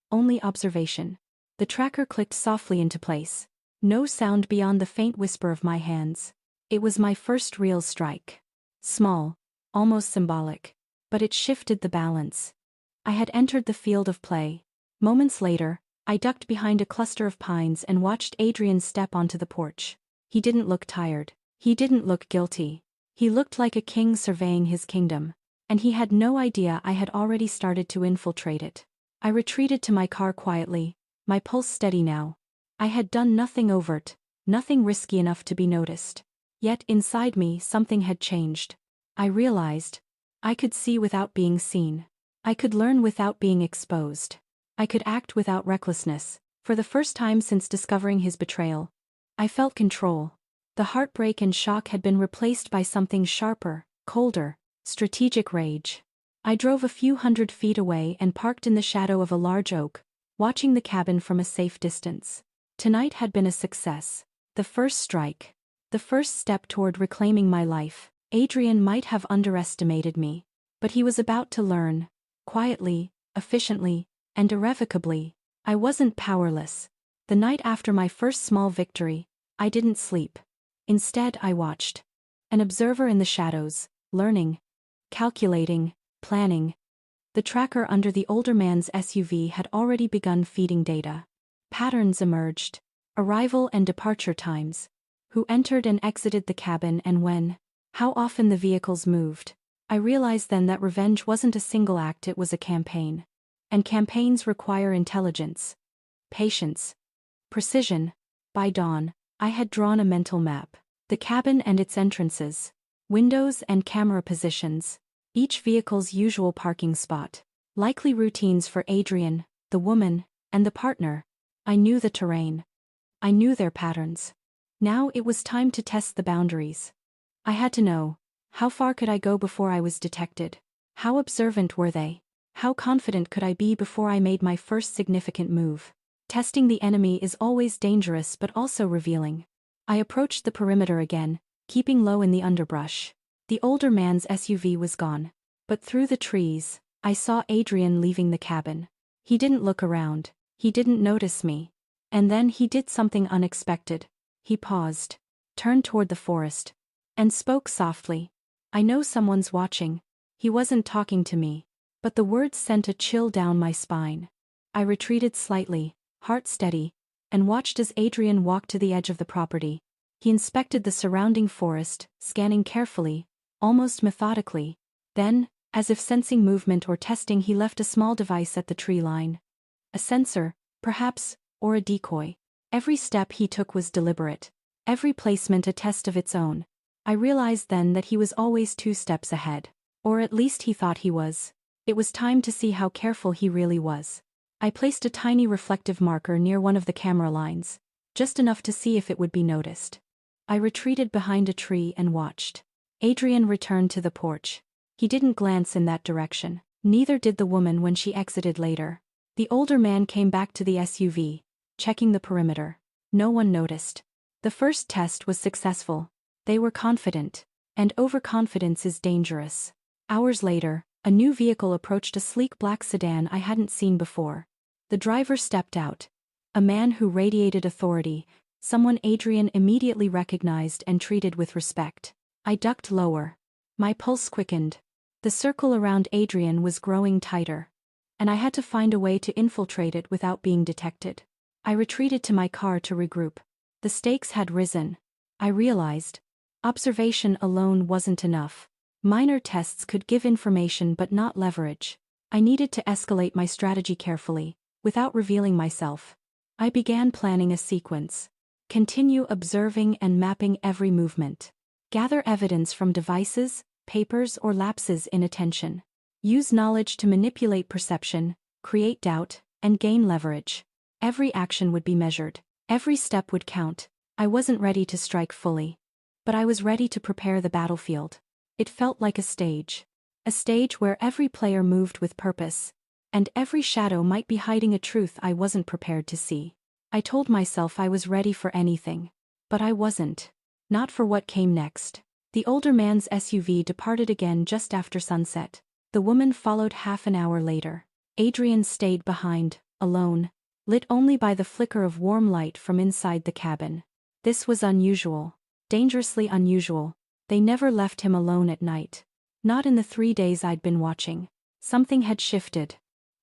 Only observation. The tracker clicked softly into place. No sound beyond the faint whisper of my hands. It was my first real strike. Small. Almost symbolic. But it shifted the balance. I had entered the field of play. Moments later, I ducked behind a cluster of pines and watched Adrian step onto the porch. He didn't look tired. He didn't look guilty. He looked like a king surveying his kingdom. And he had no idea I had already started to infiltrate it. I retreated to my car quietly, my pulse steady now. I had done nothing overt, nothing risky enough to be noticed. Yet inside me something had changed. I realized I could see without being seen. I could learn without being exposed. I could act without recklessness. For the first time since discovering his betrayal, I felt control. The heartbreak and shock had been replaced by something sharper, colder, strategic rage. I drove a few hundred feet away and parked in the shadow of a large oak, watching the cabin from a safe distance. Tonight had been a success. The first strike. The first step toward reclaiming my life. Adrian might have underestimated me, but he was about to learn. Quietly, efficiently, and irrevocably. I wasn't powerless. The night after my first small victory, I didn't sleep. Instead I watched. An observer in the shadows, learning, calculating, planning. The tracker under the older man's SUV had already begun feeding data. Patterns emerged. Arrival and departure times. Who entered and exited the cabin and when. How often the vehicles moved. I realized then that revenge wasn't a single act, it was a campaign. And campaigns require intelligence, patience, precision. By dawn, I had drawn a mental map. The cabin and its entrances, windows and camera positions, each vehicle's usual parking spot, likely routines for Adrian, the woman, and the partner. I knew the terrain. I knew their patterns. Now it was time to test the boundaries. I had to know, how far could I go before I was detected? How observant were they? How confident could I be before I made my first significant move? Testing the enemy is always dangerous but also revealing. I approached the perimeter again, keeping low in the underbrush. The older man's SUV was gone. But through the trees, I saw Adrian leaving the cabin. He didn't look around. He didn't notice me. And then he did something unexpected. He paused, turned toward the forest, and spoke softly. I know someone's watching. He wasn't talking to me, but the words sent a chill down my spine. I retreated slightly, heart steady, and watched as Adrian walked to the edge of the property. He inspected the surrounding forest, scanning carefully, almost methodically. Then, as if sensing movement or testing, he left a small device at the tree line. A sensor, perhaps, or a decoy. Every step he took was deliberate. Every placement a test of its own. I realized then that he was always 2 steps ahead. Or at least he thought he was. It was time to see how careful he really was. I placed a tiny reflective marker near one of the camera lines, just enough to see if it would be noticed. I retreated behind a tree and watched. Adrian returned to the porch. He didn't glance in that direction. Neither did the woman when she exited later. The older man came back to the SUV, checking the perimeter. No one noticed. The first test was successful. They were confident. And overconfidence is dangerous. Hours later, a new vehicle approached a sleek black sedan I hadn't seen before. The driver stepped out. A man who radiated authority, someone Adrian immediately recognized and treated with respect. I ducked lower. My pulse quickened. The circle around Adrian was growing tighter. And I had to find a way to infiltrate it without being detected. I retreated to my car to regroup. The stakes had risen. I realized. Observation alone wasn't enough. Minor tests could give information but not leverage. I needed to escalate my strategy carefully, without revealing myself. I began planning a sequence. Continue observing and mapping every movement. Gather evidence from devices, papers, or lapses in attention. Use knowledge to manipulate perception, create doubt, and gain leverage. Every action would be measured. Every step would count. I wasn't ready to strike fully. But I was ready to prepare the battlefield. It felt like a stage. A stage where every player moved with purpose. And every shadow might be hiding a truth I wasn't prepared to see. I told myself I was ready for anything. But I wasn't. Not for what came next. The older man's SUV departed again just after sunset. The woman followed half an hour later. Adrian stayed behind, alone, lit only by the flicker of warm light from inside the cabin. This was unusual. Dangerously unusual. They never left him alone at night. Not in the 3 days I'd been watching. Something had shifted.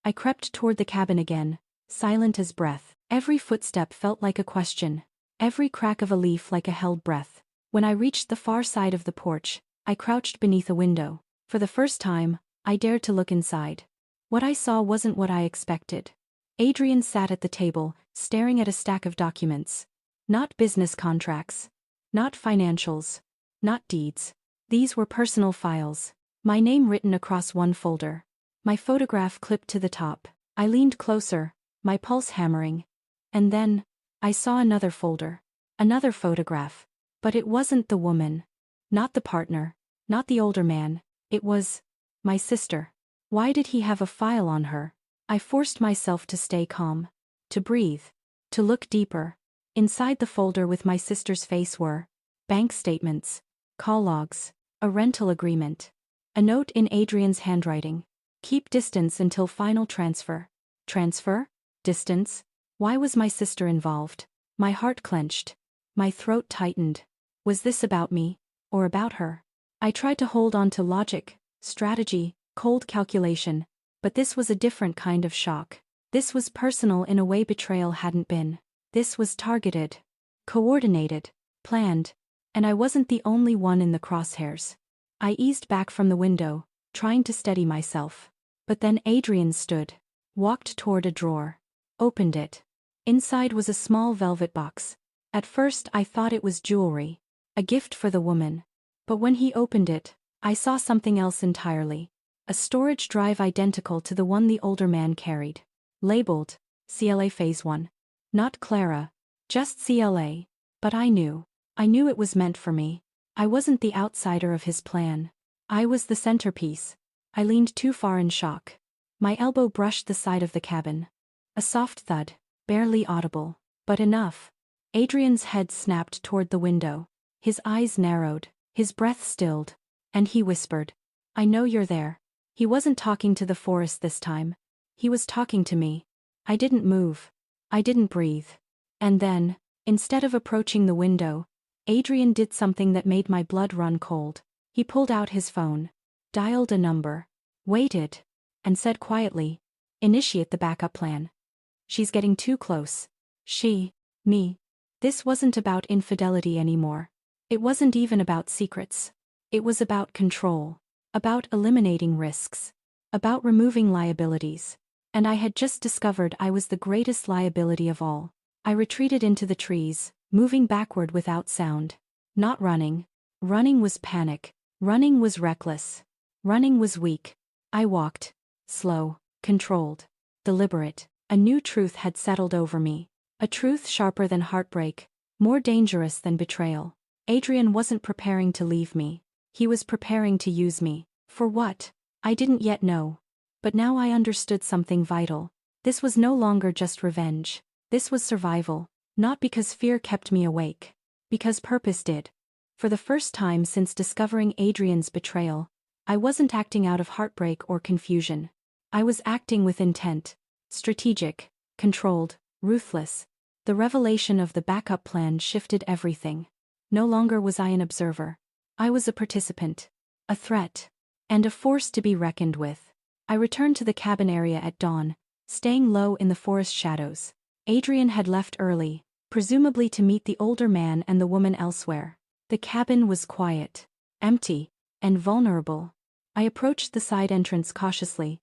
I crept toward the cabin again, silent as breath. Every footstep felt like a question. Every crack of a leaf like a held breath. When I reached the far side of the porch, I crouched beneath a window. For the first time, I dared to look inside. What I saw wasn't what I expected. Adrian sat at the table, staring at a stack of documents. Not business contracts. Not financials. Not deeds. These were personal files. My name written across one folder. My photograph clipped to the top. I leaned closer, my pulse hammering. And then, I saw another folder. Another photograph. But it wasn't the woman. Not the partner. Not the older man. It was my sister. Why did he have a file on her? I forced myself to stay calm. To breathe. To look deeper. Inside the folder with my sister's face were bank statements, call logs, a rental agreement, a note in Adrian's handwriting. Keep distance until final transfer. Transfer? Distance? Why was my sister involved? My heart clenched. My throat tightened. Was this about me? Or about her? I tried to hold on to logic, strategy, cold calculation. But this was a different kind of shock. This was personal in a way betrayal hadn't been. This was targeted, coordinated, planned, and I wasn't the only one in the crosshairs. I eased back from the window, trying to steady myself. But then Adrian stood, walked toward a drawer, opened it. Inside was a small velvet box. At first I thought it was jewelry, a gift for the woman. But when he opened it, I saw something else entirely. A storage drive identical to the one the older man carried. Labeled, CLA Phase 1. Not Clara, just CLA. But I knew it was meant for me. I wasn't the outsider of his plan. I was the centerpiece. I leaned too far in shock. My elbow brushed the side of the cabin. A soft thud, barely audible, but enough. Adrian's head snapped toward the window. His eyes narrowed, his breath stilled, and he whispered, "I know you're there." He wasn't talking to the forest this time. He was talking to me. I didn't move. I didn't breathe. And then, instead of approaching the window, Adrian did something that made my blood run cold. He pulled out his phone, dialed a number, waited, and said quietly, "Initiate the backup plan. She's getting too close." Me. This wasn't about infidelity anymore. It wasn't even about secrets. It was about control, about eliminating risks, about removing liabilities. And I had just discovered I was the greatest liability of all. I retreated into the trees, moving backward without sound. Not running. Running was panic. Running was reckless. Running was weak. I walked. Slow, controlled, deliberate. A new truth had settled over me. A truth sharper than heartbreak, more dangerous than betrayal. Adrian wasn't preparing to leave me. He was preparing to use me. For what? I didn't yet know. But now I understood something vital. This was no longer just revenge. This was survival. Not because fear kept me awake. Because purpose did. For the first time since discovering Adrian's betrayal, I wasn't acting out of heartbreak or confusion. I was acting with intent. Strategic, controlled, ruthless. The revelation of the backup plan shifted everything. No longer was I an observer. I was a participant. A threat. And a force to be reckoned with. I returned to the cabin area at dawn, staying low in the forest shadows. Adrian had left early, presumably to meet the older man and the woman elsewhere. The cabin was quiet, empty, and vulnerable. I approached the side entrance cautiously,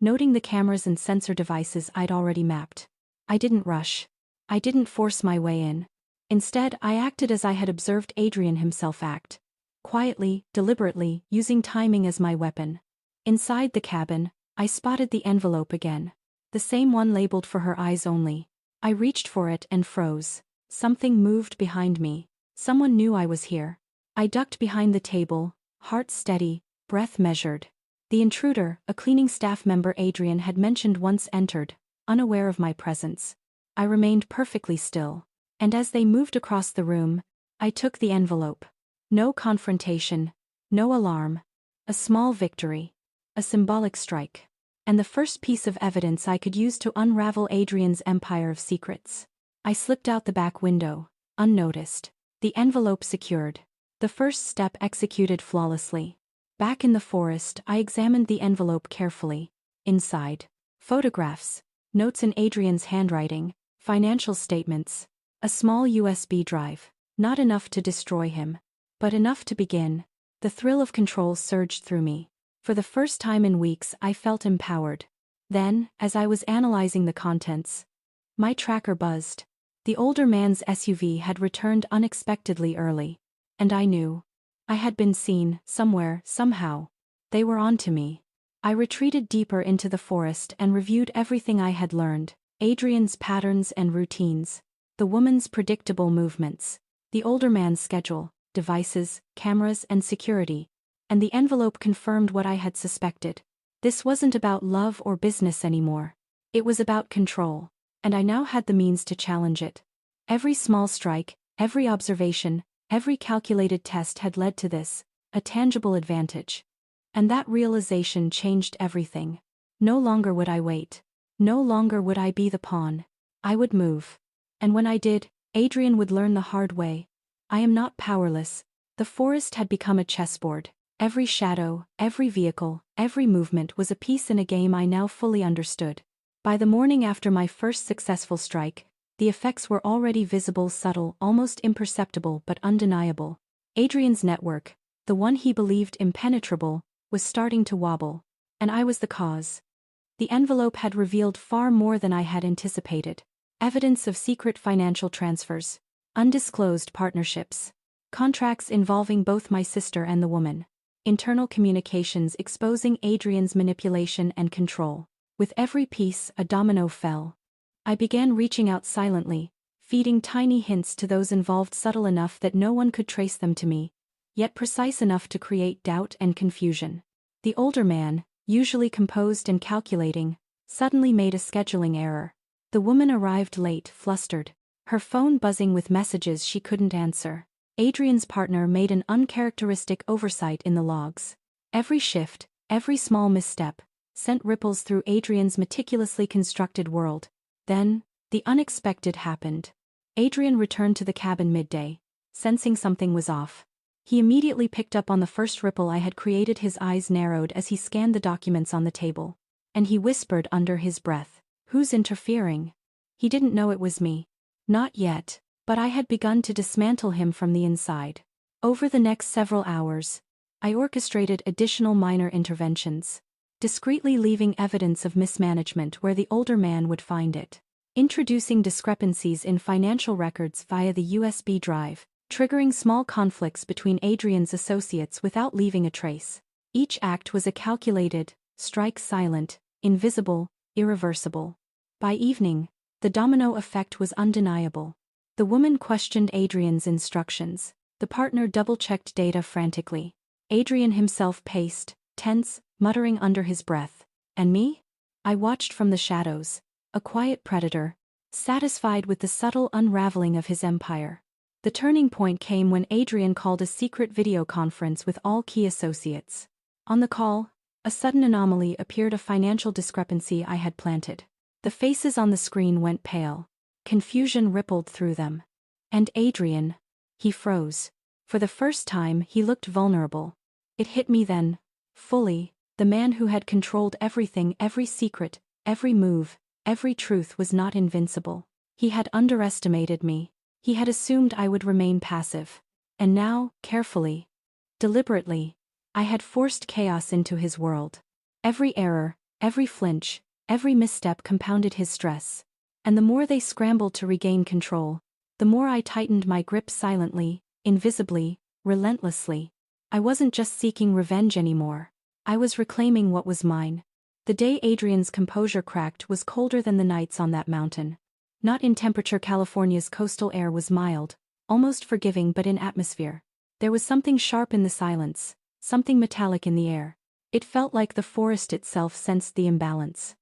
noting the cameras and sensor devices I'd already mapped. I didn't rush. I didn't force my way in. Instead, I acted as I had observed Adrian himself act. Quietly, deliberately, using timing as my weapon. Inside the cabin, I spotted the envelope again. The same one labeled for her eyes only. I reached for it and froze. Something moved behind me. Someone knew I was here. I ducked behind the table, heart steady, breath measured. The intruder, a cleaning staff member Adrian had mentioned once entered, unaware of my presence. I remained perfectly still. And as they moved across the room, I took the envelope. No confrontation, no alarm. A small victory. A symbolic strike. And the first piece of evidence I could use to unravel Adrian's empire of secrets. I slipped out the back window, unnoticed. The envelope secured. The first step executed flawlessly. Back in the forest, I examined the envelope carefully. Inside, photographs, notes in Adrian's handwriting, financial statements, a small USB drive. Not enough to destroy him, but enough to begin. The thrill of control surged through me. For the first time in weeks, I felt empowered. Then, as I was analyzing the contents, my tracker buzzed. The older man's SUV had returned unexpectedly early. And I knew. I had been seen, somewhere, somehow. They were onto me. I retreated deeper into the forest and reviewed everything I had learned. Adrian's patterns and routines. The woman's predictable movements. The older man's schedule, devices, cameras, and security. And the envelope confirmed what I had suspected. This wasn't about love or business anymore. It was about control. And I now had the means to challenge it. Every small strike, every observation, every calculated test had led to this, a tangible advantage. And that realization changed everything. No longer would I wait. No longer would I be the pawn. I would move. And when I did, Adrian would learn the hard way. I am not powerless. The forest had become a chessboard. Every shadow, every vehicle, every movement was a piece in a game I now fully understood. By the morning after my first successful strike, the effects were already visible, subtle, almost imperceptible but undeniable. Adrian's network, the one he believed impenetrable, was starting to wobble. And I was the cause. The envelope had revealed far more than I had anticipated. Evidence of secret financial transfers, undisclosed partnerships, contracts involving both my sister and the woman, internal communications exposing Adrian's manipulation and control. With every piece, a domino fell. I began reaching out silently, feeding tiny hints to those involved, subtle enough that no one could trace them to me, yet precise enough to create doubt and confusion. The older man, usually composed and calculating, suddenly made a scheduling error. The woman arrived late, flustered, her phone buzzing with messages she couldn't answer. Adrian's partner made an uncharacteristic oversight in the logs. Every shift, every small misstep, sent ripples through Adrian's meticulously constructed world. Then, the unexpected happened. Adrian returned to the cabin midday, sensing something was off. He immediately picked up on the first ripple I had created. His eyes narrowed as he scanned the documents on the table. And he whispered under his breath, "Who's interfering?" He didn't know it was me. Not yet, but I had begun to dismantle him from the inside. Over the next several hours, I orchestrated additional minor interventions, discreetly leaving evidence of mismanagement where the older man would find it. Introducing discrepancies in financial records via the USB drive, triggering small conflicts between Adrian's associates without leaving a trace. Each act was a calculated strike, silent, invisible, irreversible. By evening, the domino effect was undeniable. The woman questioned Adrian's instructions. The partner double-checked data frantically. Adrian himself paced, tense, muttering under his breath. And me? I watched from the shadows, a quiet predator, satisfied with the subtle unraveling of his empire. The turning point came when Adrian called a secret video conference with all key associates. On the call, a sudden anomaly appeared, a financial discrepancy I had planted. The faces on the screen went pale. Confusion rippled through them. And Adrian, he froze. For the first time, he looked vulnerable. It hit me then, fully. The man who had controlled everything, every secret, every move, every truth was not invincible. He had underestimated me. He had assumed I would remain passive. And now, carefully, deliberately, I had forced chaos into his world. Every error, every flinch, every misstep compounded his stress. And the more they scrambled to regain control, the more I tightened my grip, silently, invisibly, relentlessly. I wasn't just seeking revenge anymore. I was reclaiming what was mine. The day Adrian's composure cracked was colder than the nights on that mountain. Not in temperature. California's coastal air was mild, almost forgiving, but in atmosphere. There was something sharp in the silence, something metallic in the air. It felt like the forest itself sensed the imbalance.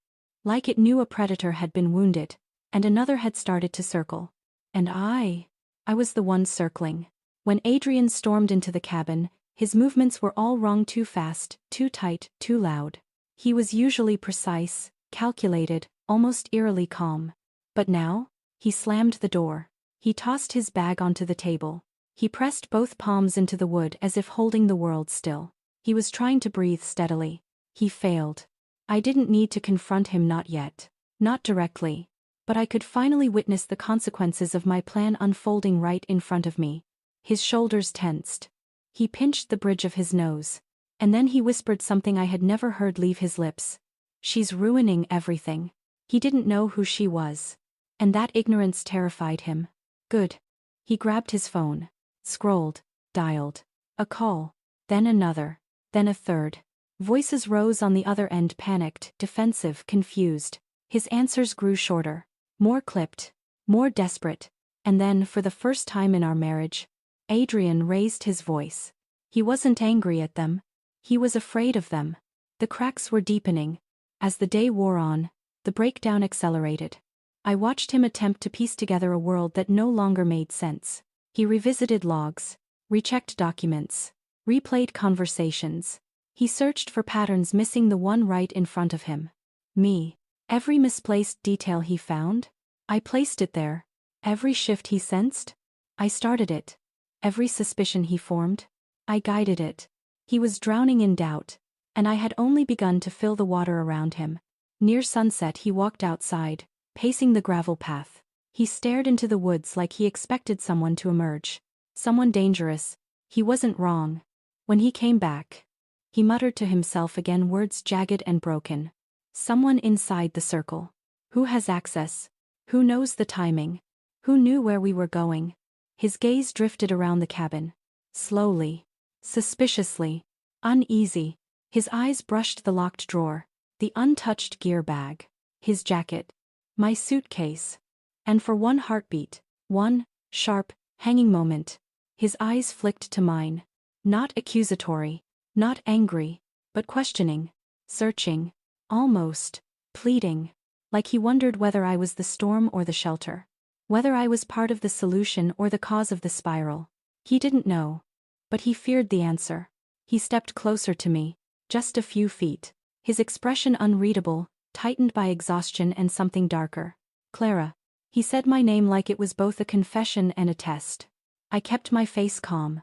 Like it knew a predator had been wounded, and another had started to circle. And I was the one circling. When Adrian stormed into the cabin, his movements were all wrong, too fast, too tight, too loud. He was usually precise, calculated, almost eerily calm. But now, he slammed the door. He tossed his bag onto the table. He pressed both palms into the wood as if holding the world still. He was trying to breathe steadily. He failed. I didn't need to confront him, not yet. Not directly. But I could finally witness the consequences of my plan unfolding right in front of me. His shoulders tensed. He pinched the bridge of his nose. And then he whispered something I had never heard leave his lips. "She's ruining everything." He didn't know who she was. And that ignorance terrified him. Good. He grabbed his phone. Scrolled. Dialed. A call. Then another. Then a third. Voices rose on the other end, panicked, defensive, confused. His answers grew shorter. More clipped. More desperate. And then, for the first time in our marriage, Adrian raised his voice. He wasn't angry at them. He was afraid of them. The cracks were deepening. As the day wore on, the breakdown accelerated. I watched him attempt to piece together a world that no longer made sense. He revisited logs, rechecked documents, replayed conversations. He searched for patterns, missing the one right in front of him. Me. Every misplaced detail he found, I placed it there. Every shift he sensed, I started it. Every suspicion he formed, I guided it. He was drowning in doubt, and I had only begun to fill the water around him. Near sunset he walked outside, pacing the gravel path. He stared into the woods like he expected someone to emerge. Someone dangerous. He wasn't wrong. When he came back, he muttered to himself again, words jagged and broken. Someone inside the circle. Who has access? Who knows the timing? Who knew where we were going? His gaze drifted around the cabin. Slowly. Suspiciously. Uneasy. His eyes brushed the locked drawer, the untouched gear bag, his jacket, my suitcase. And for one heartbeat, one sharp, hanging moment, his eyes flicked to mine. Not accusatory, not angry, but questioning, searching, almost pleading, like he wondered whether I was the storm or the shelter, whether I was part of the solution or the cause of the spiral. He didn't know, but he feared the answer. He stepped closer to me, just a few feet, his expression unreadable, tightened by exhaustion and something darker. Clara. He said my name like it was both a confession and a test. I kept my face calm.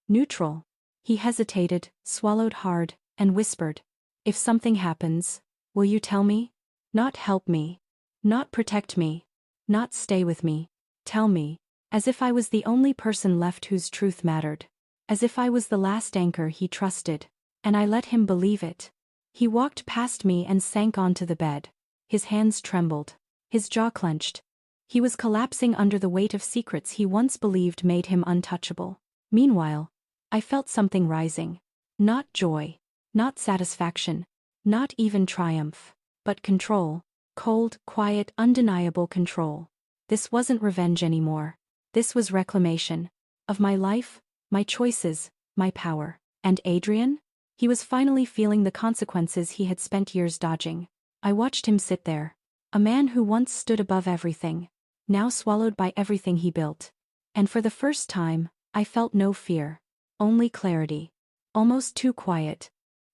Neutral. He hesitated, swallowed hard, and whispered, "If something happens, will you tell me? Not help me. Not protect me. Not stay with me. Tell me." As if I was the only person left whose truth mattered. As if I was the last anchor he trusted. And I let him believe it. He walked past me and sank onto the bed. His hands trembled. His jaw clenched. He was collapsing under the weight of secrets he once believed made him untouchable. Meanwhile, I felt something rising. Not joy. Not satisfaction. Not even triumph. But control. Cold, quiet, undeniable control. This wasn't revenge anymore. This was reclamation. Of my life, my choices, my power. And Adrian? He was finally feeling the consequences he had spent years dodging. I watched him sit there. A man who once stood above everything, now swallowed by everything he built. And for the first time, I felt no fear. Only clarity. Almost too quiet.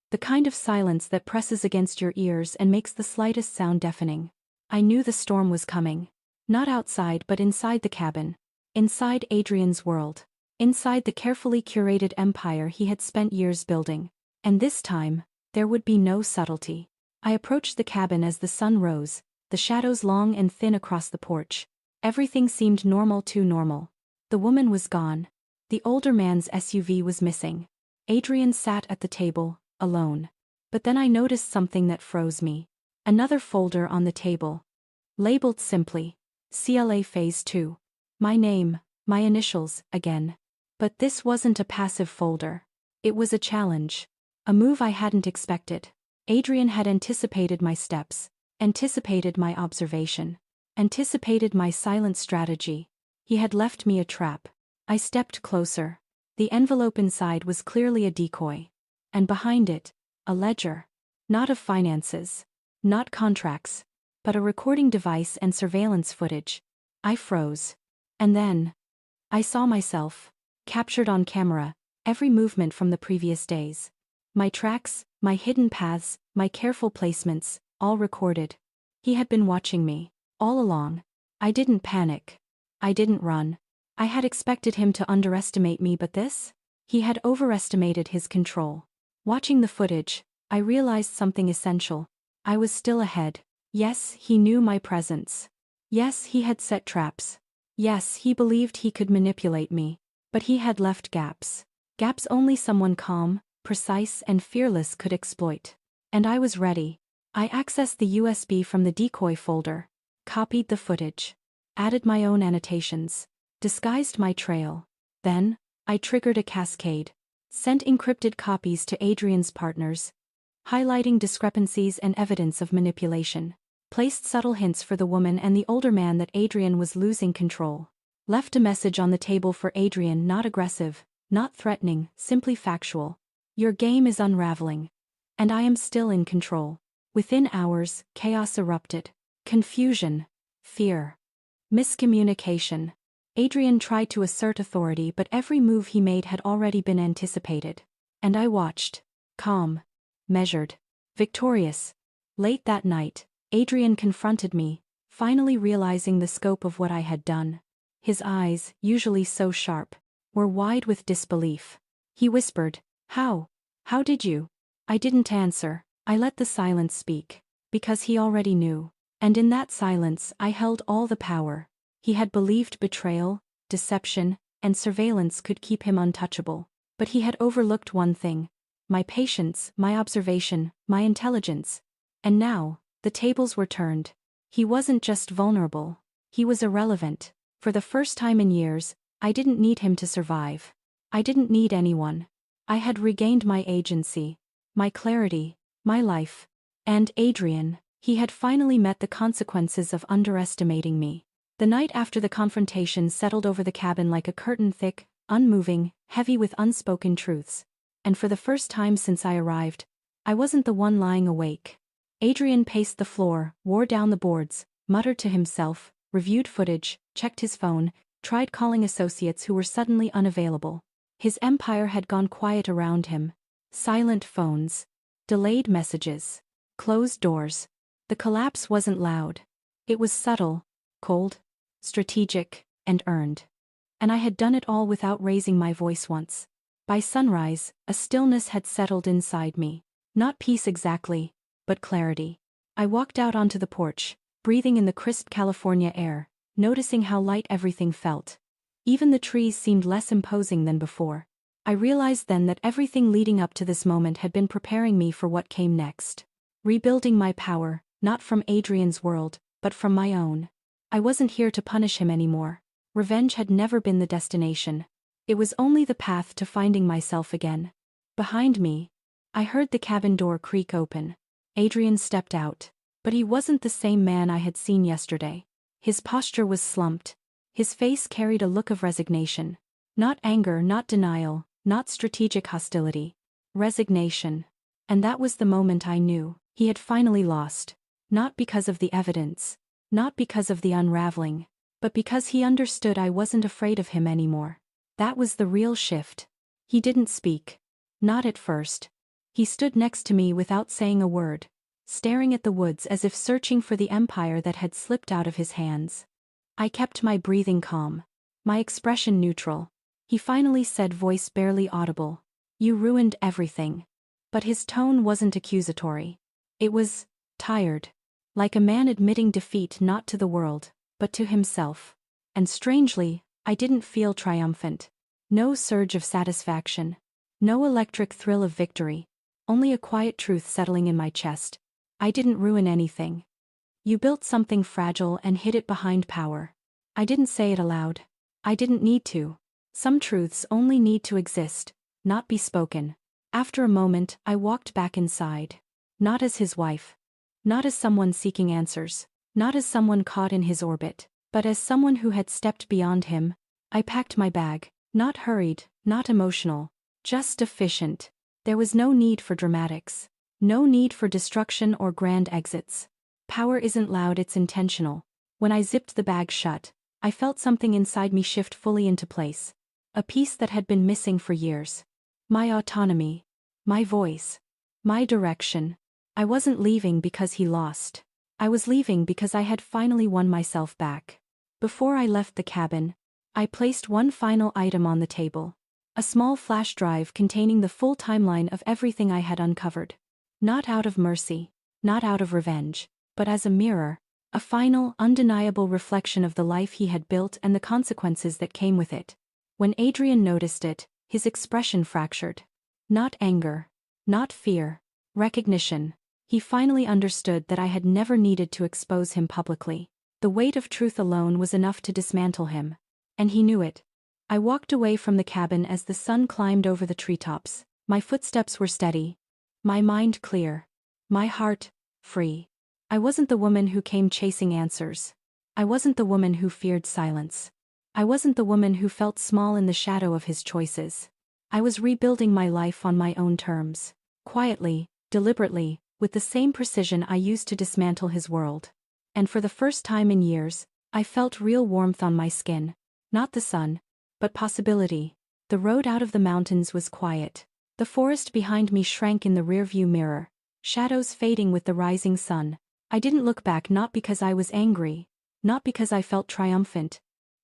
The kind of silence that presses against your ears and makes the slightest sound deafening. I knew the storm was coming. Not outside but inside the cabin. Inside Adrian's world. Inside the carefully curated empire he had spent years building. And this time, there would be no subtlety. I approached the cabin as the sun rose, the shadows long and thin across the porch. Everything seemed normal, too normal. The woman was gone. The older man's SUV was missing. Adrian sat at the table, alone. But then I noticed something that froze me. Another folder on the table. Labeled simply, CLA Phase 2. My name, my initials, again. But this wasn't a passive folder. It was a challenge. A move I hadn't expected. Adrian had anticipated my steps, anticipated my observation, anticipated my silent strategy. He had left me a trap. I stepped closer. The envelope inside was clearly a decoy. And behind it, a ledger. Not of finances. Not contracts. But a recording device and surveillance footage. I froze. And then, I saw myself, captured on camera, every movement from the previous days. My tracks, my hidden paths, my careful placements, all recorded. He had been watching me, all along. I didn't panic. I didn't run. I had expected him to underestimate me, but this? He had overestimated his control. Watching the footage, I realized something essential. I was still ahead. Yes, he knew my presence. Yes, he had set traps. Yes, he believed he could manipulate me. But he had left gaps. Gaps only someone calm, precise and fearless could exploit. And I was ready. I accessed the USB from the decoy folder, copied the footage, added my own annotations, disguised my trail. Then, I triggered a cascade, sent encrypted copies to Adrian's partners, highlighting discrepancies and evidence of manipulation, placed subtle hints for the woman and the older man that Adrian was losing control, left a message on the table for Adrian, not aggressive, not threatening, simply factual. Your game is unraveling. And I am still in control. Within hours, chaos erupted. Confusion. Fear. Miscommunication. Adrian tried to assert authority, but every move he made had already been anticipated. And I watched. Calm. Measured. Victorious. Late that night, Adrian confronted me, finally realizing the scope of what I had done. His eyes, usually so sharp, were wide with disbelief. He whispered, "How? How did you? I didn't answer. I let the silence speak. Because he already knew. And in that silence I held all the power. He had believed betrayal, deception, and surveillance could keep him untouchable. But he had overlooked one thing. My patience, my observation, my intelligence. And now, the tables were turned. He wasn't just vulnerable. He was irrelevant. For the first time in years, I didn't need him to survive. I didn't need anyone. I had regained my agency, my clarity, my life. And Adrian, he had finally met the consequences of underestimating me. The night after the confrontation settled over the cabin like a curtain, thick, unmoving, heavy with unspoken truths. And for the first time since I arrived, I wasn't the one lying awake. Adrian paced the floor, wore down the boards, muttered to himself, reviewed footage, checked his phone, tried calling associates who were suddenly unavailable. His empire had gone quiet around him. Silent phones. Delayed messages. Closed doors. The collapse wasn't loud. It was subtle, cold, strategic, and earned. And I had done it all without raising my voice once. By sunrise, a stillness had settled inside me. Not peace exactly, but clarity. I walked out onto the porch, breathing in the crisp California air, noticing how light everything felt. Even the trees seemed less imposing than before. I realized then that everything leading up to this moment had been preparing me for what came next. Rebuilding my power, not from Adrian's world, but from my own. I wasn't here to punish him anymore. Revenge had never been the destination. It was only the path to finding myself again. Behind me, I heard the cabin door creak open. Adrian stepped out. But he wasn't the same man I had seen yesterday. His posture was slumped. His face carried a look of resignation. Not anger, not denial, not strategic hostility. Resignation. And that was the moment I knew he had finally lost. Not because of the evidence. Not because of the unraveling. But because he understood I wasn't afraid of him anymore. That was the real shift. He didn't speak. Not at first. He stood next to me without saying a word, staring at the woods as if searching for the empire that had slipped out of his hands. I kept my breathing calm, my expression neutral. He finally said, voice barely audible, "You ruined everything." But his tone wasn't accusatory. It was tired. Like a man admitting defeat not to the world, but to himself. And strangely, I didn't feel triumphant. No surge of satisfaction. No electric thrill of victory. Only a quiet truth settling in my chest. I didn't ruin anything. You built something fragile and hid it behind power. I didn't say it aloud. I didn't need to. Some truths only need to exist, not be spoken. After a moment, I walked back inside. Not as his wife. Not as someone seeking answers. Not as someone caught in his orbit. But as someone who had stepped beyond him. I packed my bag. Not hurried, not emotional. Just efficient. There was no need for dramatics. No need for destruction or grand exits. Power isn't loud, it's intentional. When I zipped the bag shut, I felt something inside me shift fully into place. A piece that had been missing for years. My autonomy. My voice. My direction. I wasn't leaving because he lost. I was leaving because I had finally won myself back. Before I left the cabin, I placed one final item on the table. A small flash drive containing the full timeline of everything I had uncovered. Not out of mercy, not out of revenge, but as a mirror, a final, undeniable reflection of the life he had built and the consequences that came with it. When Adrian noticed it, his expression fractured. Not anger, not fear, recognition. He finally understood that I had never needed to expose him publicly. The weight of truth alone was enough to dismantle him. And he knew it. I walked away from the cabin as the sun climbed over the treetops. My footsteps were steady. My mind clear. My heart free. I wasn't the woman who came chasing answers. I wasn't the woman who feared silence. I wasn't the woman who felt small in the shadow of his choices. I was rebuilding my life on my own terms. Quietly, deliberately, with the same precision I used to dismantle his world. And for the first time in years, I felt real warmth on my skin. Not the sun, but possibility. The road out of the mountains was quiet. The forest behind me shrank in the rearview mirror, shadows fading with the rising sun. I didn't look back, not because I was angry, not because I felt triumphant,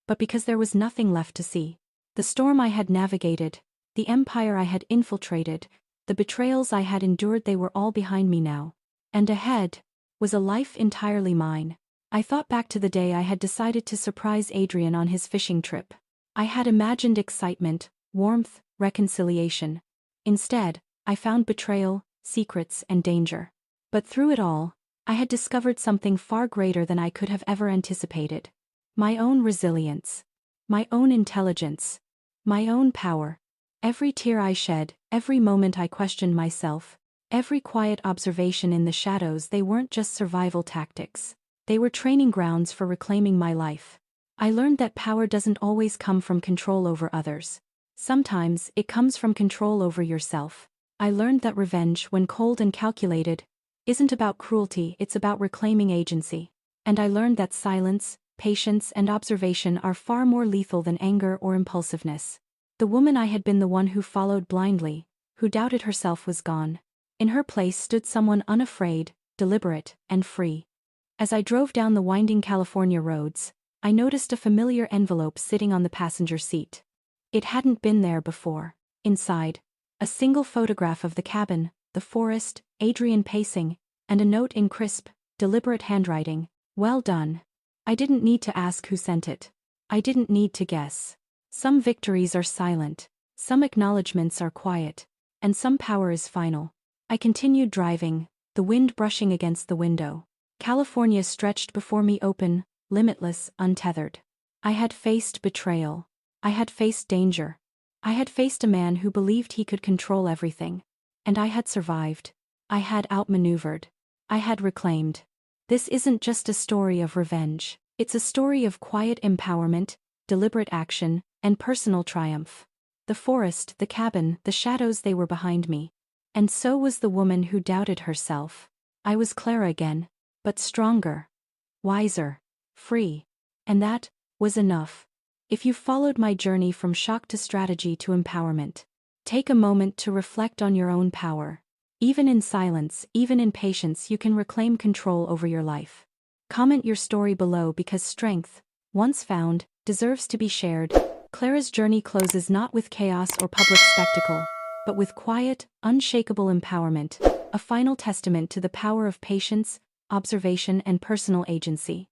but because there was nothing left to see. The storm I had navigated, the empire I had infiltrated, The betrayals I had endured, they were all behind me now. And ahead was a life entirely mine. I thought back to the day I had decided to surprise Adrian on his fishing trip. I had imagined excitement, warmth, reconciliation. Instead, I found betrayal, secrets, and danger. But through it all, I had discovered something far greater than I could have ever anticipated. My own resilience. My own intelligence. My own power. Every tear I shed, every moment I questioned myself, every quiet observation in the shadows, they weren't just survival tactics. They were training grounds for reclaiming my life. I learned that power doesn't always come from control over others. Sometimes it comes from control over yourself. I learned that revenge, when cold and calculated, isn't about cruelty, it's about reclaiming agency. And I learned that silence, patience, and observation are far more lethal than anger or impulsiveness. The woman I had been, the one who followed blindly, who doubted herself, was gone. In her place stood someone unafraid, deliberate, and free. As I drove down the winding California roads, I noticed a familiar envelope sitting on the passenger seat. It hadn't been there before. Inside, a single photograph of the cabin, the forest, Adrian pacing, and a note in crisp, deliberate handwriting. Well done. I didn't need to ask who sent it. I didn't need to guess. Some victories are silent, some acknowledgments are quiet, and some power is final. I continued driving, the wind brushing against the window. California stretched before me, open, limitless, untethered. I had faced betrayal. I had faced danger. I had faced a man who believed he could control everything. And I had survived. I had outmaneuvered. I had reclaimed. This isn't just a story of revenge. It's a story of quiet empowerment, deliberate action, and personal triumph. The forest, the cabin, the shadows, they were behind me. And so was the woman who doubted herself. I was Clara again, but stronger, wiser, free. And that was enough. If you followed my journey from shock to strategy to empowerment, take a moment to reflect on your own power. Even in silence, even in patience, you can reclaim control over your life. Comment your story below, because strength, once found, deserves to be shared. Clara's journey closes not with chaos or public spectacle, but with quiet, unshakable empowerment, a final testament to the power of patience, observation, and personal agency.